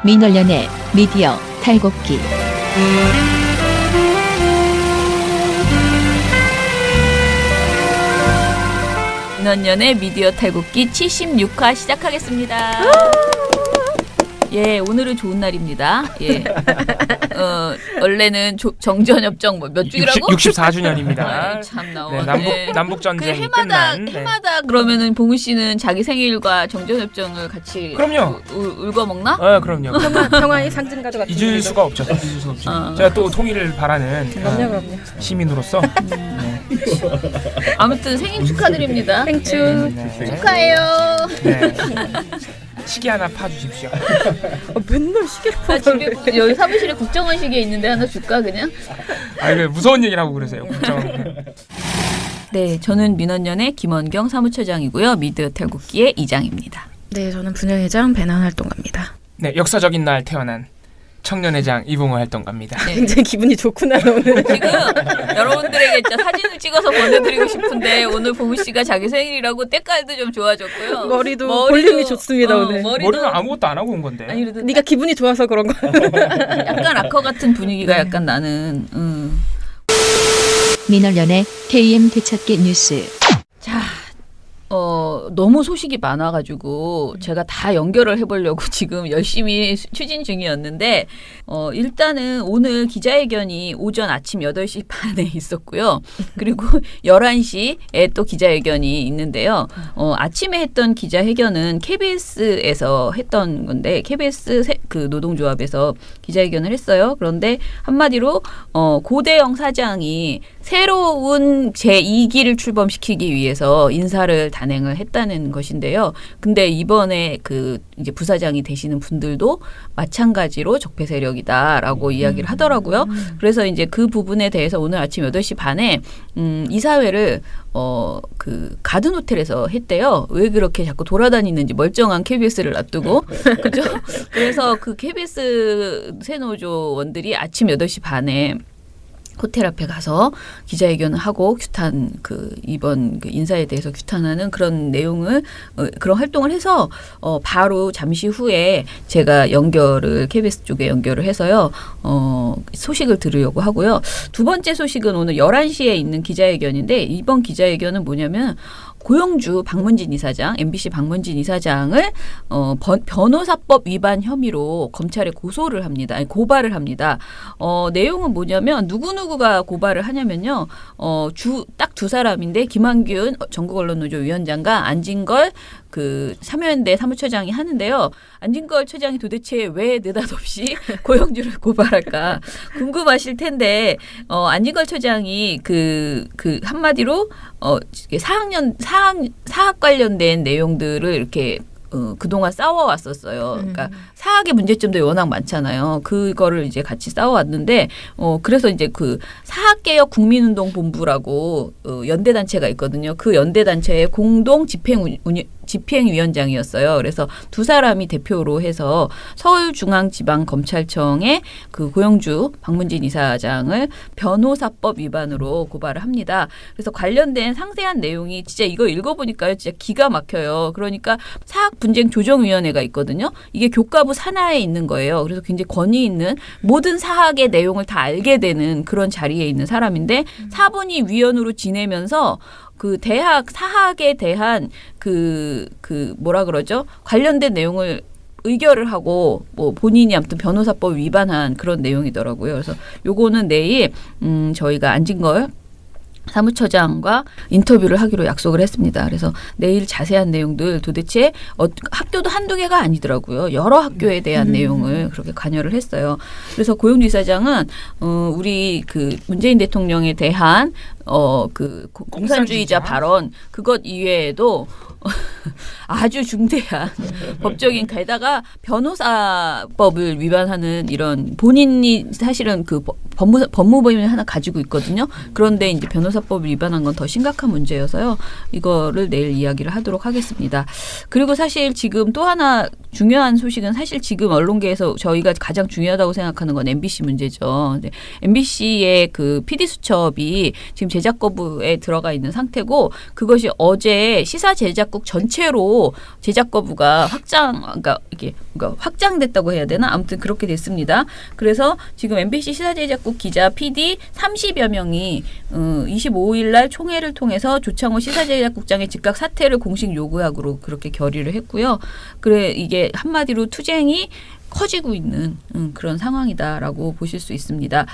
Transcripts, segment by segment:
민원련의 미디어 탈곡기. 민원련의 미디어 탈곡기 76화 시작하겠습니다. 예, 오늘은 좋은 날입니다. 예. 원래는 정전협정 몇 주기라고? 64주년입니다. 참 네, 남북 전쟁이 끝난. 해마다 그러면은 봉우 씨는 자기 생일과 정전협정을 같이 그럼요. 울고 먹나? 그럼요. 평화의 상징가족 같은 잊을 수가 없죠. 제가 또 통일을 바라는 그럼요. 시민으로서 아무튼 생일 축하드립니다. 생축. 네. 축하해요. 네. 시계 하나 파주십시오. 맨날 시계를 나 집에 여기 사무실에 국정원 시계 있는데 하나 줄까 그냥? 그 무서운 얘기라고 그러세요. 국정. 네, 저는 민원연의 김원경 사무처장이고요. 미디어 탈곡기의 이장입니다. 네, 저는 분야회장 배난 활동가입니다. 네, 역사적인 날 태어난 청년회장 이봉호 활동가입니다. 네. 굉장히 기분이 좋구나 오늘. 지금 여러분들에게 진짜 사진을 찍어서 보내드리고 싶은데 오늘 봉우 씨가 자기 생일이라고 때깔도 좀 좋아졌고요. 머리도 볼륨이 좋습니다 오늘. 머리는 아무것도 안 하고 온 건데. 아니 그래도 네가 기분이 좋아서 그런 거. 약간 락커 같은 분위기가 약간 나는. 민원련의 KM 되찾기 뉴스. 자. 너무 소식이 많아가지고 제가 다 연결을 해보려고 지금 열심히 추진 중이었는데 일단은 오늘 기자회견이 오전 아침 8시 반에 있었고요. 그리고 11시에 또 기자회견이 있는데요. 아침에 했던 기자회견은 KBS에서 했던 건데 KBS 그 노동조합에서 기자회견을 했어요. 그런데 한마디로 고대영 사장이 새로운 제2기를 출범시키기 위해서 인사를 단행을 했다는 것인데요. 근데 이번에 이제 부사장이 되시는 분들도 마찬가지로 적폐 세력이다라고 이야기를 하더라고요. 그래서 이제 그 부분에 대해서 오늘 아침 8시 반에 이사회를 가든 호텔에서 했대요. 왜 그렇게 자꾸 돌아다니는지 멀쩡한 KBS를 놔두고. 그죠? 그래서 그 KBS 새노조원들이 아침 8시 반에 호텔 앞에 가서 기자회견을 하고 규탄 이번 인사에 대해서 규탄하는 그런 내용을 그런 활동을 해서 바로 잠시 후에 제가 KBS 쪽에 연결을 해서요. 소식을 들으려고 하고요. 두 번째 소식은 오늘 11시에 있는 기자회견인데 이번 기자회견은 뭐냐면 고영주 박문진 이사장, MBC 박문진 이사장을 변호사법 위반 혐의로 검찰에 고발을 합니다. 내용은 뭐냐면 누구누구가 고발을 하냐면요. 딱 두 사람인데 김한균 전국언론노조 위원장과 안진걸 참여연대 사무처장이 하는데요. 안진걸 처장이 도대체 왜 느닷없이 고영주를 고발할까 궁금하실 텐데 안진걸 처장이 한마디로 사학 관련된 내용들을 이렇게 그동안 싸워왔었어요. 그러니까 사학의 문제점도 워낙 많잖아요. 그거를 이제 같이 싸워왔는데, 그래서 이제 사학개혁 국민운동본부라고 연대단체가 있거든요. 그 연대단체의 공동 집행위원장이었어요. 그래서 두 사람이 대표로 해서 서울중앙지방검찰청에 고영주 박문진 이사장을 변호사법 위반으로 고발을 합니다. 그래서 관련된 상세한 내용이 진짜 이거 읽어보니까요. 진짜 기가 막혀요. 그러니까 사학분쟁조정위원회가 있거든요. 이게 교과부 산하에 있는 거예요. 그래서 굉장히 권위 있는 모든 사학의 내용을 다 알게 되는 그런 자리에 있는 사람인데 사분이 위원으로 지내면서 사학에 대한 뭐라 그러죠? 관련된 내용을 의결을 하고 본인이 아무튼 변호사법 위반한 그런 내용이더라고요. 그래서 요거는 내일 저희가 안진걸 사무처장과 인터뷰를 하기로 약속을 했습니다. 그래서 내일 자세한 내용들 도대체 학교도 한두 개가 아니더라고요. 여러 학교에 대한 내용을 그렇게 관여를 했어요. 그래서 고영주 이사장은 우리 문재인 대통령에 대한 공산주의자 발언 그것 이외에도 아주 중대한 법적인 게다가 변호사법을 위반하는 이런 본인이 사실은 법무법인을 하나 가지고 있거든요. 그런데 이제 변호사법을 위반한 건 더 심각한 문제여서요. 이거를 내일 이야기를 하도록 하겠습니다. 그리고 사실 지금 또 하나 중요한 소식은 사실 지금 언론계에서 저희가 가장 중요하다고 생각하는 건 MBC 문제죠. MBC의 그 PD 수첩이 지금 제작 거부에 들어가 있는 상태고 그것이 어제 시사 제작국 전체로 제작 거부가 그러니까 확장됐다고 해야 되나? 아무튼 그렇게 됐습니다. 그래서 지금 MBC 시사 제작국 기자 PD 30여 명이 25일 날 총회를 통해서 조창호 시사 제작국장의 즉각 사퇴를 공식 요구하기로 그렇게 결의를 했고요. 그래 이게 한마디로 투쟁이 커지고 있는 그런 상황이다라고 보실 수 있습니다.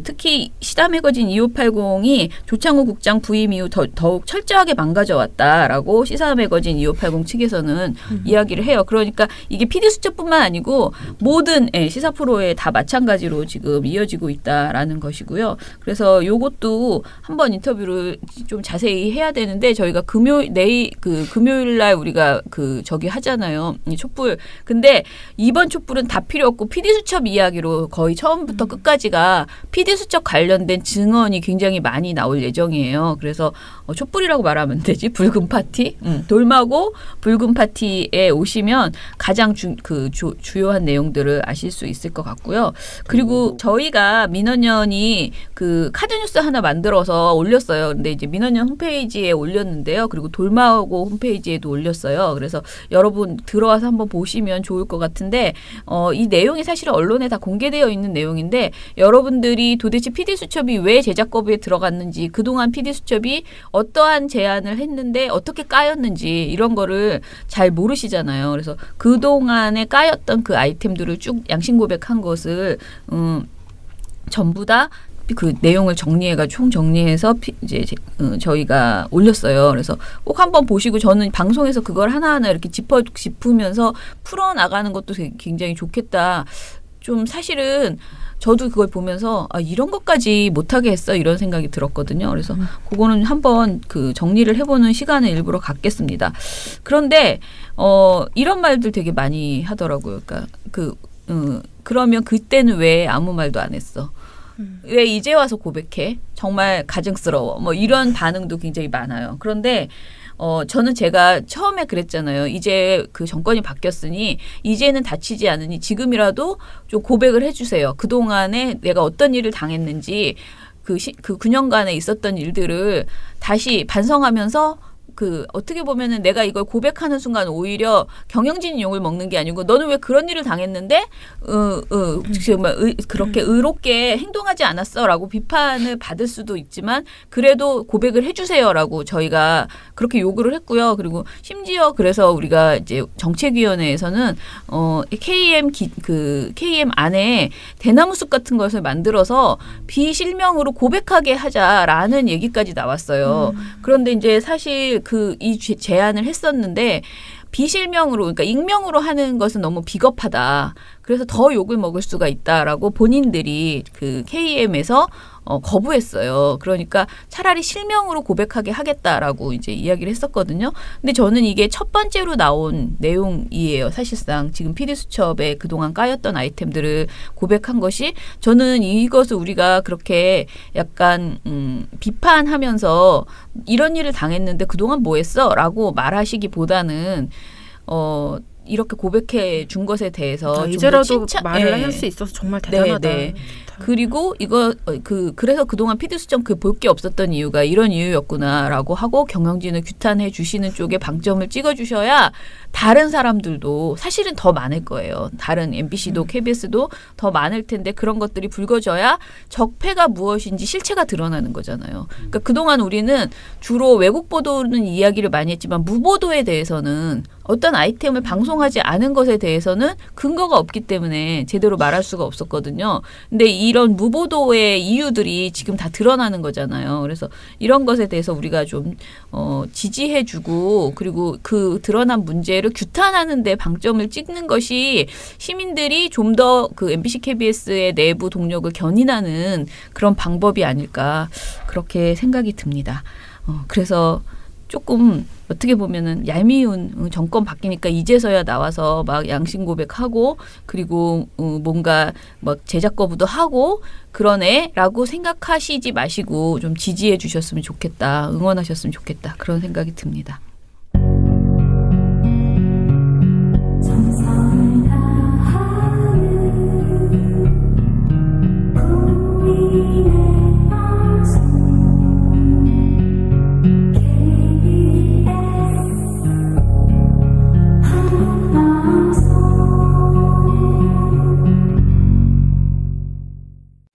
특히 시사 매거진 2580이 조창호 국장 부임 이후 더욱 철저하게 망가져 왔다라고 시사 매거진 2580 측에서는 이야기를 해요. 그러니까 이게 PD 수첩뿐만 아니고 모든 시사 프로에 다 마찬가지로 지금 이어지고 있다라는 것이고요. 그래서 요것도 한번 인터뷰를 좀 자세히 해야 되는데 저희가 금요일 날 우리가 저기 하잖아요. 촛불. 근데 이번 촛불은 다 필요 없고 PD수첩 이야기로 거의 처음부터 끝까지가 PD수첩 관련된 증언이 굉장히 많이 나올 예정이에요. 그래서 촛불이라고 말하면 되지. 붉은 파티. 돌마고 붉은 파티에 오시면 가장 주요한 내용들을 아실 수 있을 것 같고요. 그리고 저희가 민원연이 그 카드뉴스 하나 만들어서 올렸어요. 근데 이제 민원연 홈페이지에 올렸는데요. 그리고 돌마고 홈페이지에도 올렸어요. 그래서 여러분 들어와서 한번 보시면 좋을 것 같은데 이 내용이 사실은 언론에 다 공개되어 있는 내용인데 여러분들이 도대체 PD수첩이 왜 제작 거부에 들어갔는지 그동안 PD수첩이 어떠한 제안을 했는데 어떻게 까였는지 이런 거를 잘 모르시잖아요. 그래서 그동안에 까였던 그 아이템들을 쭉 양심 고백한 것을 전부 다 그 내용을 총 정리해서 이제 저희가 올렸어요. 그래서 꼭 한번 보시고 저는 방송에서 그걸 하나하나 이렇게 짚으면서 풀어 나가는 것도 굉장히 좋겠다. 좀 사실은 저도 그걸 보면서 이런 것까지 못하게 했어 이런 생각이 들었거든요. 그래서 그거는 한번 정리를 해보는 시간을 일부러 갖겠습니다. 그런데 이런 말들 되게 많이 하더라고요. 그러니까 그러면 그때는 왜 아무 말도 안 했어? 왜 이제 와서 고백해? 정말 가증스러워. 뭐 이런 반응도 굉장히 많아요. 그런데 저는 제가 처음에 그랬잖아요. 이제 그 정권이 바뀌었으니 이제는 다치지 않으니 지금이라도 좀 고백을 해주세요. 그동안에 내가 어떤 일을 당했는지 그 9년간에 있었던 일들을 다시 반성하면서 어떻게 보면은 내가 이걸 고백하는 순간 오히려 경영진 욕을 먹는 게 아니고 너는 왜 그런 일을 당했는데 정말 그렇게 의롭게 행동하지 않았어라고 비판을 받을 수도 있지만 그래도 고백을 해주세요라고 저희가 그렇게 요구를 했고요. 그리고 심지어 그래서 우리가 이제 정책위원회에서는 KM 안에 대나무숲 같은 것을 만들어서 비실명으로 고백하게 하자라는 얘기까지 나왔어요. 그런데 이제 사실 이 제안을 했었는데 비실명으로 그러니까 익명으로 하는 것은 너무 비겁하다. 그래서 더 욕을 먹을 수가 있다라고 본인들이 KM에서 거부했어요. 그러니까 차라리 실명으로 고백하게 하겠다라고 이제 이야기를 했었거든요. 근데 저는 이게 첫 번째로 나온 내용이에요. 사실상 지금 PD수첩에 그동안 까였던 아이템들을 고백한 것이 저는 이것을 우리가 그렇게 약간 비판하면서 이런 일을 당했는데 그동안 뭐 했어? 라고 말하시기보다는 이렇게 고백해 준 것에 대해서 이제라도 말을 할 수 있어서 정말 대단하다. 네. 그리고 그래서 그동안 PD수첩 볼 게 없었던 이유가 이런 이유였구나라고 하고 경영진을 규탄해 주시는 쪽에 방점을 찍어 주셔야 다른 사람들도 사실은 더 많을 거예요. 다른 MBC도 KBS도 더 많을 텐데 그런 것들이 불거져야 적폐가 무엇인지 실체가 드러나는 거잖아요. 그러니까 그동안 우리는 주로 외국 보도는 이야기를 많이 했지만 무보도에 대해서는 어떤 아이템을 방송하지 않은 것에 대해서는 근거가 없기 때문에 제대로 말할 수가 없었거든요. 근데 이런 무보도의 이유들이 지금 다 드러나는 거잖아요. 그래서 이런 것에 대해서 우리가 좀 지지해주고 그리고 그 드러난 문제를 규탄하는 데 방점을 찍는 것이 시민들이 좀 더 MBC, KBS의 내부 동력을 견인하는 그런 방법이 아닐까 그렇게 생각이 듭니다. 그래서 조금 어떻게 보면은 얄미운 정권 바뀌니까 이제서야 나와서 막 양심 고백하고 그리고 뭔가 막 제작 거부도 하고 그러네라고 생각하시지 마시고 좀 지지해 주셨으면 좋겠다. 응원하셨으면 좋겠다. 그런 생각이 듭니다.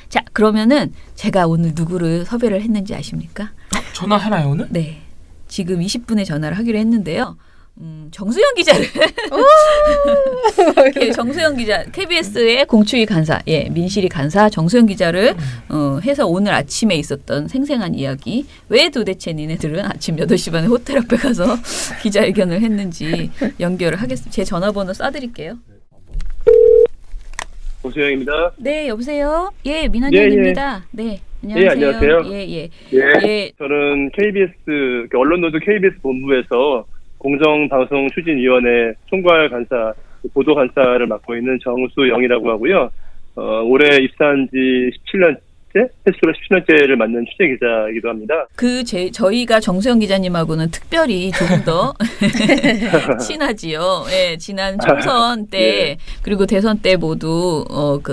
자, 그러면은 제가 오늘 누구를 섭외를 했는지 아십니까? 전화하나요 오늘? 네. 지금 20분에 전화를 하기로 했는데요. 정수영 기자를 정수영 기자 KBS의 공추위 간사, 민실이 간사 정수영 기자를 해서 오늘 아침에 있었던 생생한 이야기 왜 도대체 니네들은 아침 8시 반에 호텔 앞에 가서 기자회견을 했는지 연결을 하겠습니다. 제 전화번호 쏴드릴게요. 고수영입니다. 네, 여보세요? 예, 민원연입니다. 네, 안녕하세요. 예, 안녕하세요. 예. 저는 KBS, 언론노조 KBS 본부에서 공정방송추진위원회 총괄 간사, 보도 간사를 맡고 있는 정수영이라고 하고요. 올해 입사한 지 17년째, 횟수로 17년째를 맡는 취재기자이기도 합니다. 저희가 정수영 기자님하고는 특별히 조금 더 친하지요. 예, 지난 총선 때, 예. 그리고 대선 때 모두,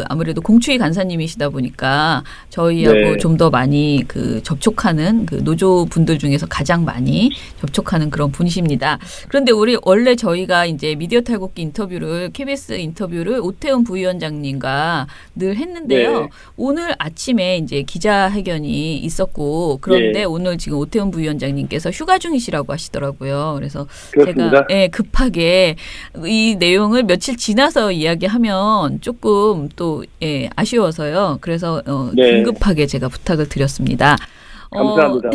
아무래도 공추위 간사님이시다 보니까 저희하고 네. 좀 더 많이 접촉하는 노조 분들 중에서 가장 많이 접촉하는 그런 분이십니다. 그런데 원래 저희가 이제 미디어 탈곡기 KBS 인터뷰를 오태훈 부위원장님과 늘 했는데요. 네. 오늘 아침에 이제 기자회견이 있었고 그런데 예. 오늘 지금 오태훈 부위원장님께서 휴가 중이시라고 하시더라고요. 그래서 그렇습니다. 제가 급하게 이 내용을 며칠 지나서 이야기하면 조금 또 아쉬워서요. 그래서 네. 긴급하게 제가 부탁을 드렸습니다. 감사합니다.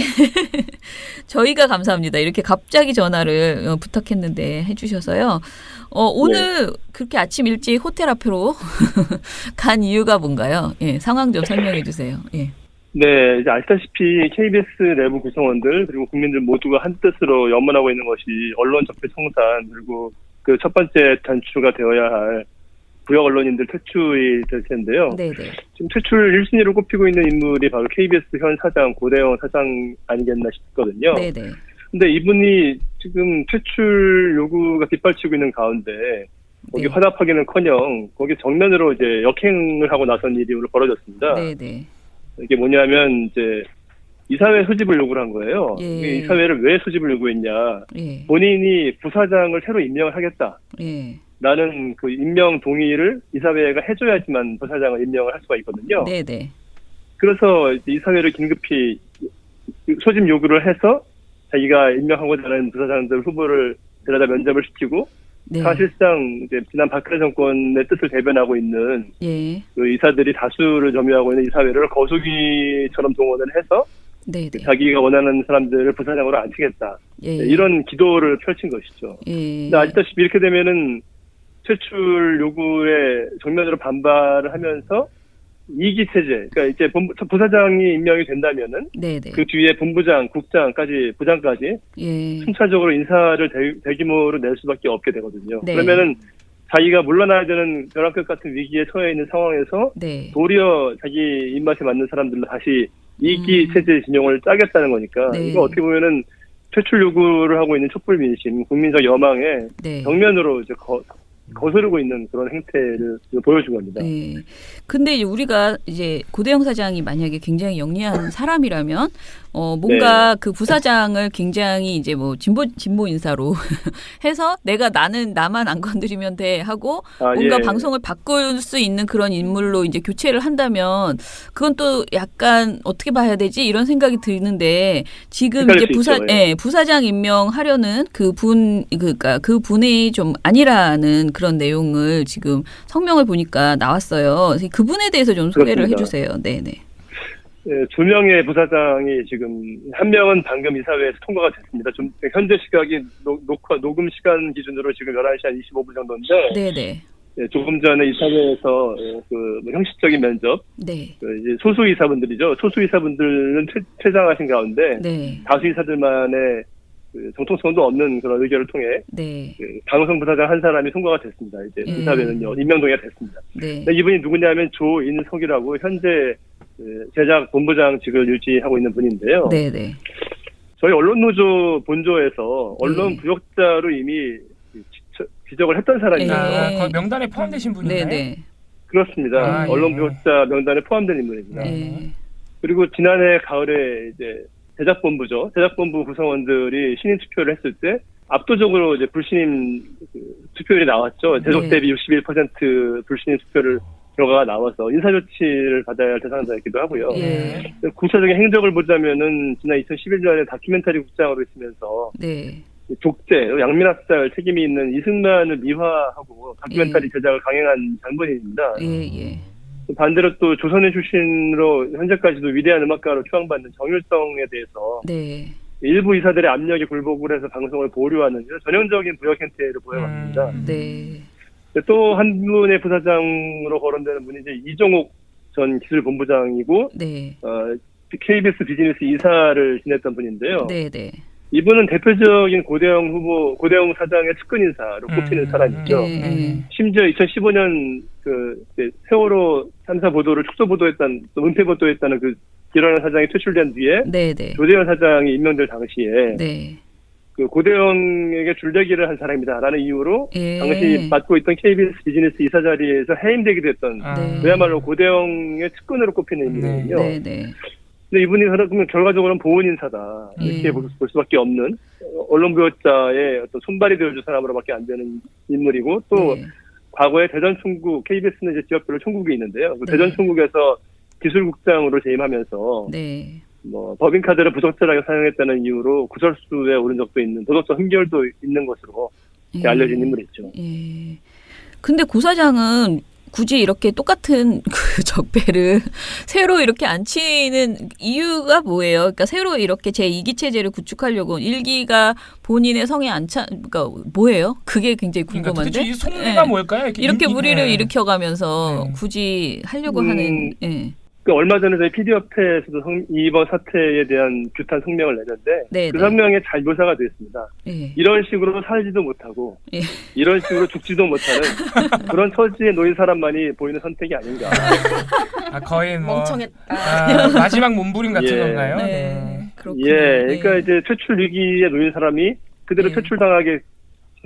저희가 감사합니다. 이렇게 갑자기 전화를 부탁했는데 해주셔서요. 오늘 그렇게 아침 일찍 호텔 앞으로 간 이유가 뭔가요? 예, 상황 좀 설명해 주세요. 예. 네, 이제 아시다시피 KBS 내부 구성원들 그리고 국민들 모두가 한 뜻으로 염원하고 있는 것이 언론 적폐 청산 그리고 그 첫 번째 단추가 되어야 할 부역 언론인들 퇴출이 될 텐데요. 네네. 지금 퇴출 1순위로 꼽히고 있는 인물이 바로 KBS 현 사장 고대영 사장 아니겠나 싶거든요. 네네. 근데 이분이 지금 퇴출 요구가 빗발치고 있는 가운데 거기 네. 화답하기는커녕 거기 정면으로 이제 역행을 하고 나선 일이 오늘 벌어졌습니다. 네네. 이게 뭐냐면 이제 이사회 소집을 요구를 한 거예요. 예. 이사회를 왜 소집을 요구했냐? 예. 본인이 부사장을 새로 임명을 하겠다. 예. 라는 그 임명 동의를 이사회가 해줘야지만 부사장을 임명을 할 수가 있거든요. 네네. 그래서 이제 이사회를 긴급히 소집 요구를 해서 자기가 임명하고자 하는 부사장들 후보를 데려다 면접을 시키고 네. 사실상 이제 지난 박근혜 정권의 뜻을 대변하고 있는 예. 그 이사들이 다수를 점유하고 있는 이사회를 거수기처럼 동원을 해서 네네. 자기가 원하는 사람들을 부사장으로 앉히겠다. 예. 이런 기도를 펼친 것이죠. 예. 근데 아시다시피 이렇게 되면은 퇴출 요구에 정면으로 반발을 하면서 이기 체제, 그러니까 이제 부사장이 임명이 된다면은 네네. 그 뒤에 본부장, 국장까지, 부장까지 예. 순차적으로 인사를 대규모로 낼 수밖에 없게 되거든요. 네. 그러면은 자기가 물러나야 되는 벼랑끝 같은 위기에 처해 있는 상황에서 네. 도리어 자기 입맛에 맞는 사람들로 다시 이기 체제 진영을 짜겠다는 거니까 네. 이거 어떻게 보면은 퇴출 요구를 하고 있는 촛불 민심, 국민적 여망에 네. 정면으로 이제 거스르고 있는 그런 행태를 보여준 겁니다. 네. 근데 이제 우리가 이제 고대영 사장이 만약에 굉장히 영리한 사람이라면 뭔가 그 부사장을 굉장히 이제 뭐 진보 인사로 해서 나만 안 건드리면 돼 하고 뭔가 예. 방송을 바꿀 수 있는 그런 인물로 이제 교체를 한다면 그건 또 약간 어떻게 봐야 되지 이런 생각이 드는데 지금 이제 부사장 임명하려는 그러니까 그 분이 좀 아니라는 그런 내용을 지금 성명을 보니까 나왔어요. 그분에 대해서 좀 소개를 그렇습니다. 해주세요. 네네. 네, 2명의 부사장이 지금 한 명은 방금 이사회에서 통과가 됐습니다. 좀 현재 시각이 녹음 시간 기준으로 지금 11시 한 25분 정도인데 네네. 네, 조금 전에 이사회에서 그 형식적인 면접 네. 이제 소수 이사분들이죠. 소수 이사분들은 퇴장하신 가운데 네. 다수 이사들만의 그 정통성도 없는 그런 의결을 통해 네. 그 강우성 부사장 한 사람이 통과가 됐습니다. 이제 이사회는요 임명동의가 됐습니다. 네. 근데 이분이 누구냐면 조인석이라고 현재 그 제작 본부장직을 유지하고 있는 분인데요. 네, 네. 저희 언론노조 본조에서 언론 부역자로 이미 지적을 했던 사람입니다. 거의 명단에 포함되신 분인가요? 네, 네. 그렇습니다. 아, 예. 언론 부역자 명단에 포함된 인물입니다. 네. 그리고 지난해 가을에 이제 제작본부죠. 제작본부 구성원들이 신임 투표를 했을 때 압도적으로 이제 불신임 투표율이 나왔죠. 대속 네. 대비 61% 불신임 투표를 결과가 나와서 인사조치를 받아야 할 대상자이기도 하고요. 예. 구체적인 행적을 보자면은 지난 2011년에 다큐멘터리 국장으로 있으면서 네. 족제, 양민학살 책임이 있는 이승만을 미화하고 다큐멘터리 제작을 강행한 장본인입니다. 예, 예. 반대로 또 조선인 출신으로 현재까지도 위대한 음악가로 추앙받는 정율성에 대해서 네. 일부 이사들의 압력에 굴복을 해서 방송을 보류하는 이런 전형적인 부역 행태를 보여왔습니다. 네. 또 한 분의 부사장으로 거론되는 분이 이제 이종옥 전 기술본부장이고 네. KBS 비즈니스 이사를 지냈던 분인데요. 네, 네. 이분은 대표적인 고대영 사장의 측근 인사로 꼽히는 사람이죠. 네. 심지어 2015년 그 세월호 3사 보도를 축소 보도했던 또 은폐 보도했다는 그 기란한 사장이 퇴출된 뒤에 네, 네. 조대현 사장이 임명될 당시에 네. 그 고대영에게 줄대기를 한 사람이다라는 이유로 예. 당시 맡고 있던 KBS 비즈니스 이사 자리에서 해임되기도 했던 네. 그야말로 고대영의 측근으로 꼽히는 인물이거든요. 네, 네. 근데 이분이 그러면 결과적으로는 보훈 인사다 이렇게 볼 수밖에 없는 언론 부역자의 어떤 손발이 되어줄 사람으로밖에 안 되는 인물이고 또 네. 과거에 대전 총국 KBS는 이제 지역별로 총국이 있는데요. 그 네. 대전 총국에서 기술국장으로 재임하면서 네. 뭐 법인카드를 부적절하게 사용했다는 이유로 구설수에 오른 적도 있는 도덕적 흠결도 있는 것으로 이렇게 알려진 인물이죠. 예. 근데 고 사장은 굳이 이렇게 똑같은 그 적폐를 새로 이렇게 안 치는 이유가 뭐예요? 그러니까 새로 이렇게 제2기 체제를 구축하려고 1기가 본인의 성에 안 차, 그러니까 뭐예요? 그게 굉장히 궁금한데. 도대체 이 속내가 네. 뭘까요? 이렇게 무리를 일으켜가면서 네. 굳이 하려고 하는. 예. 그 얼마 전에 저희 PD협회에서도 이번 사태에 대한 규탄 성명을 내는데 네, 그 네. 성명에 잘 묘사가 되어 있습니다. 예. 이런 식으로 살지도 못하고 예. 이런 식으로 죽지도 못하는 그런 처지에 놓인 사람만이 보이는 선택이 아닌가. 거의 뭐 멍청했다. 마지막 몸부림 같은 예. 건가요? 네. 그렇군요. 예, 그러니까 이제 퇴출 위기에 놓인 사람이 그대로 예. 퇴출당하게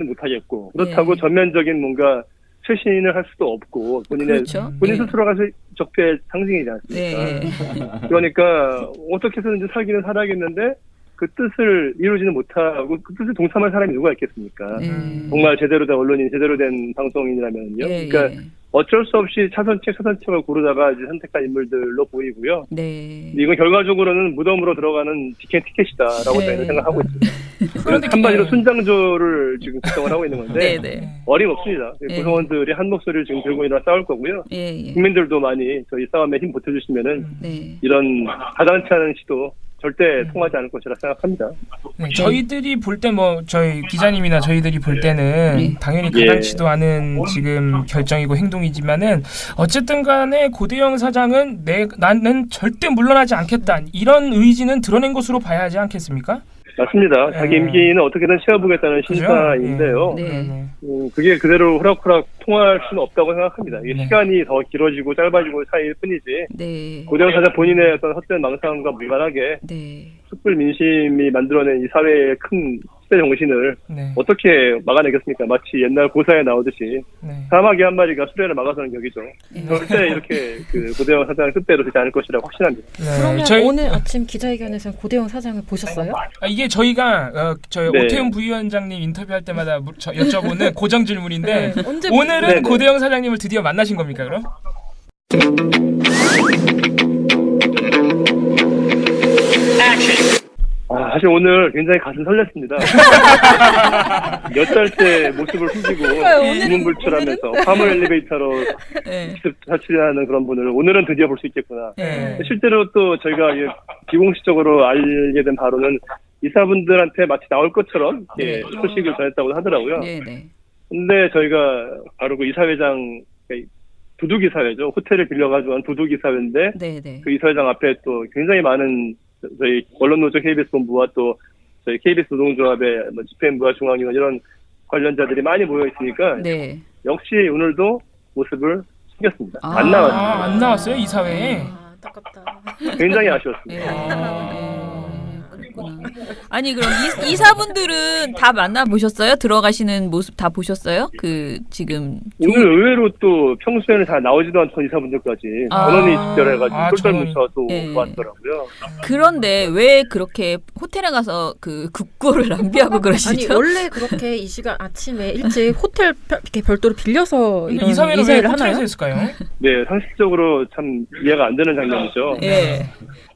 못하겠고 그렇다고 예. 전면적인 뭔가 쇄신을 할 수도 없고 그렇죠. 본인 예. 스스로가 적폐 상징이지 않습니까? 네. 그러니까 어떻게 해서든지 살기는 살아야겠는데 그 뜻을 이루지는 못하고 그 뜻을 동참할 사람이 누가 있겠습니까? 네. 정말 제대로 된 언론인, 제대로 된 방송인이라면요. 예, 그러니까 예. 어쩔 수 없이 차선책을 고르다가 이제 선택한 인물들로 보이고요. 네. 이건 결과적으로는 무덤으로 들어가는 직행 티켓이다라고 네. 저희는 생각하고 있습니다. 그런데 한마디로 순장조를 지금 구성을 하고 있는 건데 네, 네. 어림없습니다. 네. 구성원들이 한 목소리를 지금 들고 일어나 싸울 거고요. 예, 예. 국민들도 많이 저희 싸움에 힘 보태주시면은 네. 이런 가당치 않은 시도 절대 통하지 않을 것이라 생각합니다. 네, 저희들이 볼 때 뭐 저희 기자님이나 저희들이 볼 때는 네. 당연히 예. 가당치도 않은 지금 결정이고 행동이지만은 어쨌든 간에 고대영 사장은 나는 절대 물러나지 않겠다 이런 의지는 드러낸 것으로 봐야 하지 않겠습니까? 맞습니다. 자기 임기는 어떻게든 채워보겠다는 그죠? 신사인데요. 네. 그게 그대로 후락후락 통할 수는 없다고 생각합니다. 이게 네. 시간이 더 길어지고 짧아지고 사이일 뿐이지 네. 고대영 사장 본인의 어떤 헛된 망상과 무관하게 네. 촛불 민심이 만들어낸 이 사회의 큰 시대 정신을 네. 어떻게 막아내겠습니까? 마치 옛날 고사에 나오듯이 네. 사마귀 한 마리가 수레를 막아서는 격이죠. 네. 절대 이렇게 그 고대영 사장의 뜻대로 되지 않을 것이라고 확신합니다. 그러면 저희 오늘 아침 기자회견에서 고대영 사장을 보셨어요? 이게 저희가 저희 네. 오태훈 부위원장님 인터뷰할 때마다 여쭤보는 고정 질문인데 네, 언제 오늘은 네네. 고대영 사장님을 드디어 만나신 겁니까 그럼? 사실 오늘 굉장히 가슴 설렜습니다. 몇 달째 모습을 숨기고 두문불출하면서 화물 엘리베이터로 네. 직접 사출하는 그런 분을 오늘은 드디어 볼 수 있겠구나. 네. 실제로 또 저희가 비공식적으로 알게 된 바로는 이사분들한테 마치 나올 것처럼 이렇게 소식을 전했다고 하더라고요. 네, 네. 근데 저희가 바로 그 이사회장, 두둑 이사회죠. 호텔을 빌려가지고 한 두둑 이사회인데 네, 네. 그 이사회장 앞에 또 굉장히 많은 저희 언론노조 KBS 본부와 또 저희 KBS 노동조합의 뭐 집행부와 중앙위원 이런 관련자들이 많이 모여 있으니까 네. 역시 오늘도 모습을 숨겼습니다. 아. 안 나왔습니다. 안 나왔어요 이사회에. 아, 안타깝다. 굉장히 아쉬웠습니다. 그렇구나. 아니 그럼 이사분들은 다 만나보셨어요? 들어가시는 모습 다 보셨어요? 그 지금 오늘 의외로 또 평소에는 잘 나오지도 않던 이사분들까지 전원이 집결해가지고 똘똘 뭉쳐서 예. 왔더라고요. 그런데 왜 그렇게 호텔에 가서 그 국고를 낭비하고 아니 그러시죠? 원래 그렇게 이 시간 아침에 일찍 호텔 이렇게 별도로 빌려서 이런 이사회를 왜 이사회를 호텔에서 하나요? 했을까요? 네, 상식적으로 참 이해가 안 되는 장면이죠. 예.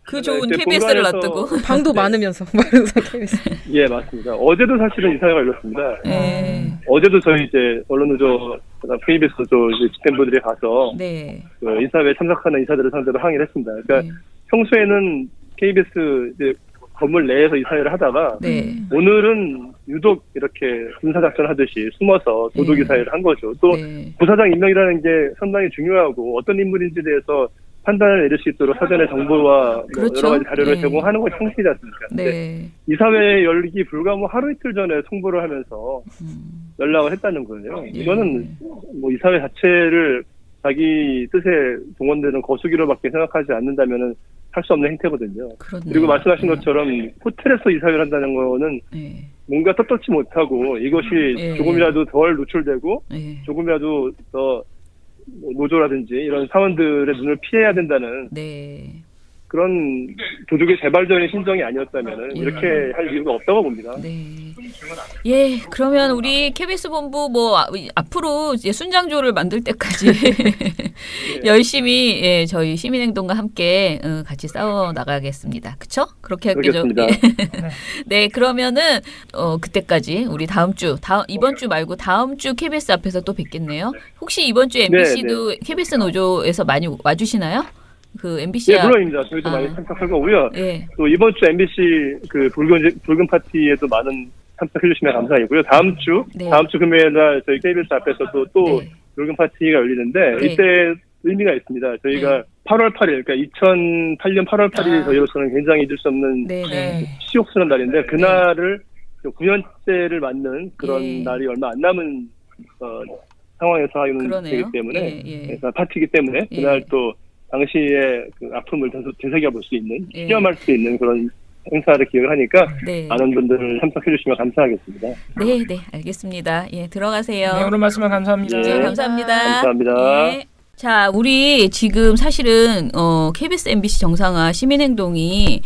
그 좋은 네, KBS를 본관에서- 놔두고. 방도 많으면서 그래서 KBS. 예, 맞습니다. 어제도 사실은 이사회가 열렸습니다. 예. 어제도 저희 이제 언론노조, KBS 노조 이제 집행부들이 가서 네. 그 이사회에 참석하는 이사들을 상대로 항의를 했습니다. 그러니까 네. 평소에는 KBS 이제 건물 내에서 이사회를 하다가 네. 오늘은 유독 이렇게 군사작전 하듯이 숨어서 도둑 네. 이사회를 한 거죠. 또 네. 부사장 임명이라는 게 상당히 중요하고 어떤 인물인지에 대해서 판단을 내릴 수 있도록 사전에 정보와 뭐 그렇죠. 여러 가지 자료를 네. 제공하는 것이 형식이지 않습니까? 근데 네. 이사회 열리기 불과 뭐 하루 이틀 전에 통보를 하면서 연락을 했다는 거예요. 이거는 뭐 이사회 자체를 자기 뜻에 동원되는 거수기로밖에 생각하지 않는다면은 할 수 없는 행태거든요. 그렇네요. 그리고 말씀하신 것처럼 호텔에서 이사회를 한다는 거는 네. 뭔가 떳떳지 못하고 이것이 예. 조금이라도 덜 노출되고 네. 조금이라도 더 노조라든지 이런 사원들의 눈을 피해야 된다는 네. 그런 도둑의 재발적인 심정이 아니었다면 예. 이렇게 할 이유가 없다고 봅니다. 네. 예, 그러면 우리 KBS 본부 뭐 앞으로 이제 순장조를 만들 때까지 열심히 예, 저희 시민행동과 함께 같이 싸워 나가겠습니다. 그렇죠? 그렇게 할게요. 그렇겠습니다. 네, 그러면은 그때까지 우리 이번 주 말고 다음 주 KBS 앞에서 또 뵙겠네요. 혹시 이번 주 MBC도 KBS 노조에서 많이 와주시나요? 그 MBC 예, 물론입니다. 저희도 많이 참석할 거고요. 예. 또 이번 주 MBC 그 붉은 파티에도 많은 참석해 주시면 감사하고요. 다음 주 금요일 날 저희 KBS 앞에서도 또 네. 붉은 파티가 열리는데 네. 이때 의미가 있습니다. 저희가 8월 8일, 그러니까 2008년 8월 8일이 저희로서는 굉장히 잊을 수 없는 네, 네. 시옥스러운 날인데 그날을 9년째를 맞는 그런 예. 날이 얼마 안 남은 상황에서 하는 그러네요. 되기 때문에 예, 예. 그래서 파티이기 때문에 예. 그날 또 당시의 그 아픔을 되새겨볼 수 있는, 예. 시험할 수 있는 그런 행사를 기획을 하니까 네. 많은 분들 참석해 주시면 감사하겠습니다. 네, 네, 알겠습니다. 예, 들어가세요. 네, 오늘 말씀은 감사합니다. 네, 감사합니다. 감사합니다. 예. 자, 우리 지금 사실은 KBS, MBC 정상화 시민행동이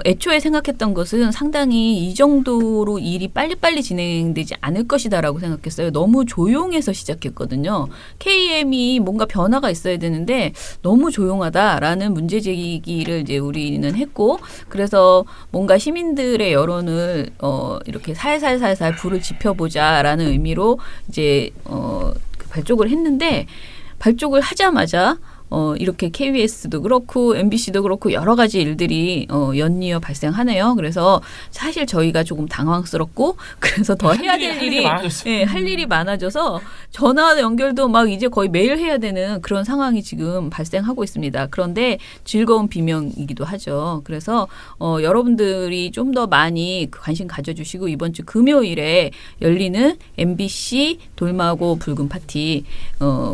애초에 생각했던 것은 상당히 이 정도로 일이 빨리빨리 진행되지 않을 것이다라고 생각했어요. 너무 조용해서 시작했거든요. KM이 뭔가 변화가 있어야 되는데 너무 조용하다라는 문제 제기를 이제 우리는 했고, 그래서 뭔가 시민들의 여론을 이렇게 살살살살 불을 지펴보자라는 의미로 이제 발족을 했는데. 발족을 하자마자 이렇게 KBS도 그렇고 MBC도 그렇고 여러 가지 일들이 연이어 발생하네요. 그래서 사실 저희가 조금 당황스럽고 그래서 더 해야 될 일이 예, 할 일이 많아져서 전화 연결도 막 이제 거의 매일 해야 되는 그런 상황이 지금 발생하고 있습니다. 그런데 즐거운 비명이기도 하죠. 그래서 여러분들이 좀 더 많이 관심 가져주시고 이번 주 금요일에 열리는 MBC 돌마고 붉은 파티